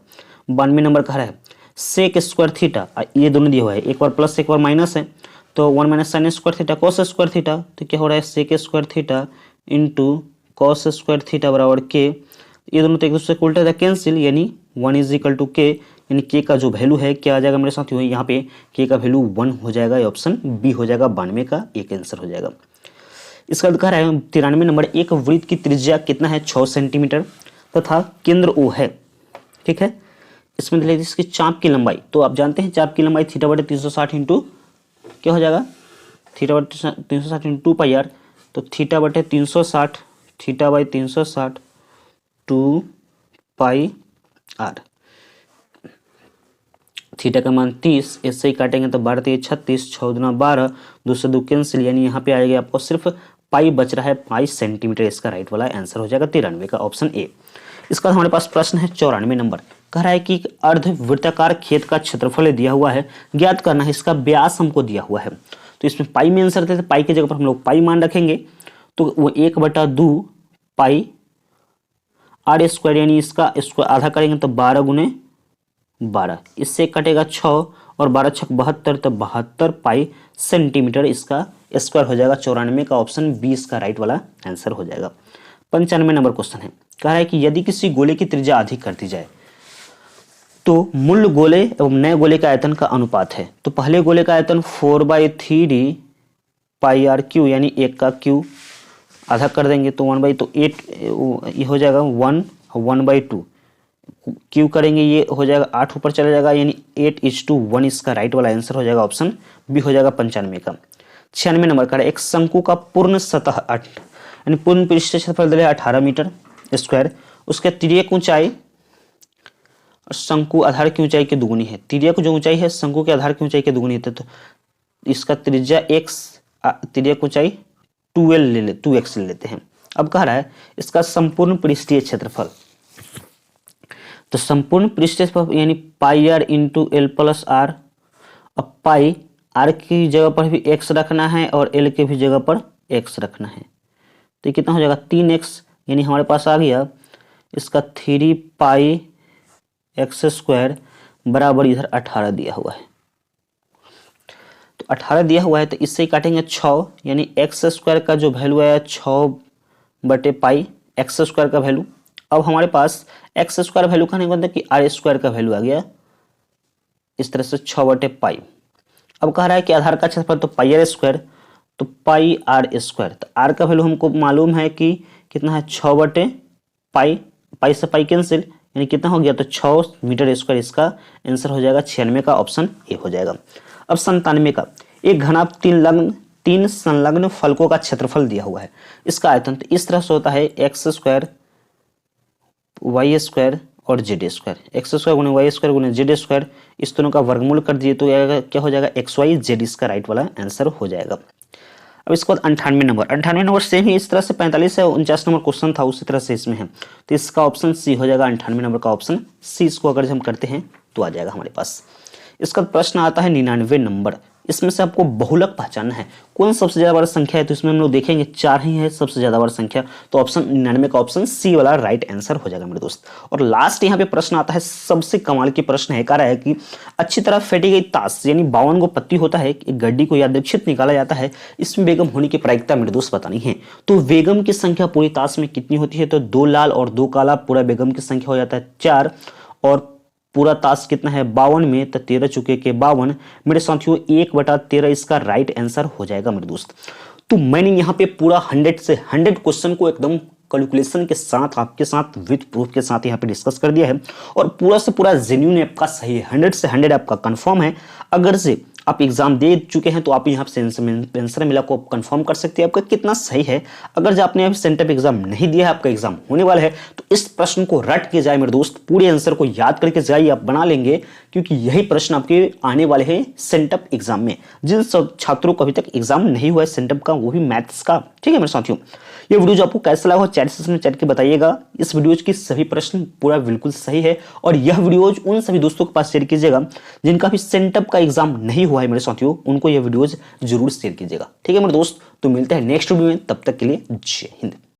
92 नंबर कह रहा है sec² थीटा, ये दोनों दिया हुआ है, एक बार प्लस एक बार माइनस है, तो 1 - sin² थीटा cos² थीटा, तो क्या हो रहा है sec² theta into cos² theta बराबर के, ये दोनों तो एक दूसरे को उल्टा था कैंसिल, यानी 1 = k, यानी k का जो वैल्यू है क्या आ जाएगा मेरे साथियों, यहाँ पे k का वैल्यू 1 हो जाएगा, ये ऑप्शन बी हो जाएगा, 92 का एक आंसर हो जाएगा। इसका कह रहा है 93 नंबर, एक वृत्त की त्रिज्या कितना है 6 सेंटीमीटर तथा केंद्र O है, ठीक है। इसमें देखिए इसकी चाप की लंबाई, तो आप जानते हैं चाप की लंबाई θ/360 इंटू क्या हो जाएगा, θ/360 इंटू πr, तो θ/360 θ/360 2 πr, थीटा का मान 30, ऐसे ही काटेंगे तो 12 × 36, 6 × 12, 2 से 2 कैंसिल, यानी यहाँ पे आएगा आपको सिर्फ पाई बच रहा है, पाई सेंटीमीटर, इसका राइट वाला आंसर हो जाएगा 93 का ऑप्शन ए। इसका हमारे पास प्रश्न है 94 नंबर, कह रहा है कि अर्धवृत्ताकार खेत का क्षेत्रफल दिया हुआ है, ज्ञात करना है, इसका व्यास हमको दिया हुआ है, तो इसमें पाई में आंसर देते, पाई की जगह पर हम लोग पाई मान रखेंगे, तो वो 1/2 पाई r², यानी इसको आधा करेंगे तो 12 × 12, इससे कटेगा 6 और 12 × 6 72, तो 72 पाई सेंटीमीटर इसका स्क्वायर हो जाएगा, 94 का ऑप्शन बी इसका राइट वाला आंसर हो जाएगा। 95 नंबर क्वेश्चन है, कह रहा है कि यदि किसी गोले की त्रिज्या अधिक कर दी जाए तो मूल गोले एवं नए गोले का आयतन का अनुपात है, तो पहले गोले का आयतन 4/3 πr3, यानी 1 का क्यू आधा कर देंगे तो 1/, तो 8 ये हो जाएगा 1/2, क्यू करेंगे ये हो जाएगा 8 ऊपर चला जाएगा, यानी 8:1 इसका राइट वाला आंसर हो जाएगा, ऑप्शन बी हो जाएगा 95 का। 96 नंबर का एक शंकु का पूर्ण सतह यानी पूर्ण पृष्ठीय क्षेत्रफल दिया है 18 मीटर स्क्वायर, उसके तिर्यक ऊंचाई और शंकु आधार की ऊंचाई की दुगुनी है, तिर्यक जो ऊंचाई है शंकु के आधार की ऊंचाई की दुगुनी है, तो इसका त्रिज्या x, तिर्यक ऊंचाई 2x ले लेते हैं। अब कह रहा है इसका संपूर्ण पृष्ठीय क्षेत्रफल, तो संपूर्ण पृष्ठीय क्षेत्रफल यानी πr × l + r, अब पाई r की जगह पर भी x रखना है और l की भी जगह पर x रखना है, तो कितना हो जाएगा 3x, यानी हमारे पास आ गया इसका 3πx² बराबर इधर 18 दिया हुआ है, तो 18 दिया हुआ है, तो इससे ही काटेंगे 6, यानी x² का जो वैल्यू आया 6/पाई x² का वैल्यू। अब हमारे पास x² वैल्यू का नहीं मतलब कि r² का वैल्यू आ गया इस तरह से 6/पाई। अब कह रहा है कि आधार का क्षेत्रफल तो πr², तो πr², तो r का वैल्यू हमको मालूम है कि कितना है 6/पाई, पाई से पाई कैंसिल, यानी कितना हो गया तो 6 मीटर स्क्वायर, इसका आंसर हो जाएगा 96 का ऑप्शन ए हो जाएगा। अब 97 का, एक घना 3 संलग्न फलकों का क्षेत्रफल दिया हुआ है, इसका आयतन तो इस तरह से होता है x² y² और जेड स्क्वायर, एक्स स्क्वायर गुने वाई स्क्वायर गुने जेड स्क्वायर, इस दोनों का वर्गमूल कर दिए तो क्या हो जाएगा, एक्स वाई जेड, इसका राइट वाला आंसर हो जाएगा। अब इसके बाद 98 नंबर सेम ही इस तरह से 45 है 49 नंबर क्वेश्चन था उसी तरह से इसमें है, तो इसका ऑप्शन सी हो जाएगा, 98 नंबर का ऑप्शन सी। इसको अगर हम करते हैं तो आ जाएगा हमारे पास। इसका प्रश्न आता है 99 नंबर, इसमें से आपको बहुलक पहचानना है, कौन सबसे ज्यादा बड़ा संख्या है, तो इसमें हम लोग देखेंगे 4 ही है सबसे ज्यादा बड़ा संख्या, तो ऑप्शन 99 का ऑप्शन सी वाला राइट आंसर हो जाएगा मेरे दोस्त। और लास्ट यहाँ पे प्रश्न आता है, सबसे कमाल की प्रश्न है, कह रहा है कि अच्छी तरह फेंटी गई ताश यानी 52 को पत्ती होता है, एक गड्डी को यादृच्छिक निकाला जाता है, इसमें बेगम होने की प्रायिकता मेरे दोस्त बतानी है। तो बेगम की संख्या पूरी ताश में कितनी होती है, तो 2 लाल और 2 काला, पूरा बेगम की संख्या हो जाता है 4, और पूरा ताश कितना है 52 में, तो 13 चुके के 52 मेरे साथियों 1/13 इसका राइट आंसर हो जाएगा मेरे दोस्त। तो मैंने यहाँ पे पूरा 100 से 100 क्वेश्चन को एकदम कैलकुलेशन के साथ आपके साथ विद प्रूफ के साथ यहाँ पे डिस्कस कर दिया है, और पूरा से पूरा जेन्युइन आपका सही है, 100 से 100 आपका कंफर्म है। अगर से आप एग्जाम दे चुके हैं तो आप यहाँ से आंसर मिला को कंफर्म कर सकते हैं आपका कितना सही है। अगर जो आपने सेंटअप एग्जाम नहीं दिया है, आपका एग्जाम होने वाला है, तो इस प्रश्न को रट के जाए मेरे दोस्त, पूरे आंसर को याद करके जाइए, आप बना लेंगे, क्योंकि यही प्रश्न आपके आने वाले हैं सेंटअप एग्जाम में। जिन सब छात्रों को अभी तक एग्जाम नहीं हुआ है सेंटअप का, वो भी मैथ्स का, ठीक है मेरे साथियों। ये वीडियो जो आपको कैसा लगा हो चैट सेक्शन में चैट के बताइएगा। इस वीडियो की सभी प्रश्न पूरा बिल्कुल सही है, और यह वीडियोज उन सभी दोस्तों के पास शेयर कीजिएगा जिनका भी सेंटअप का एग्जाम नहीं हुआ है मेरे साथियों, उनको यह वीडियोज जरूर शेयर कीजिएगा, ठीक है मेरे दोस्त। तो मिलते हैं नेक्स्ट वीडियो में, तब तक के लिए जय हिंद।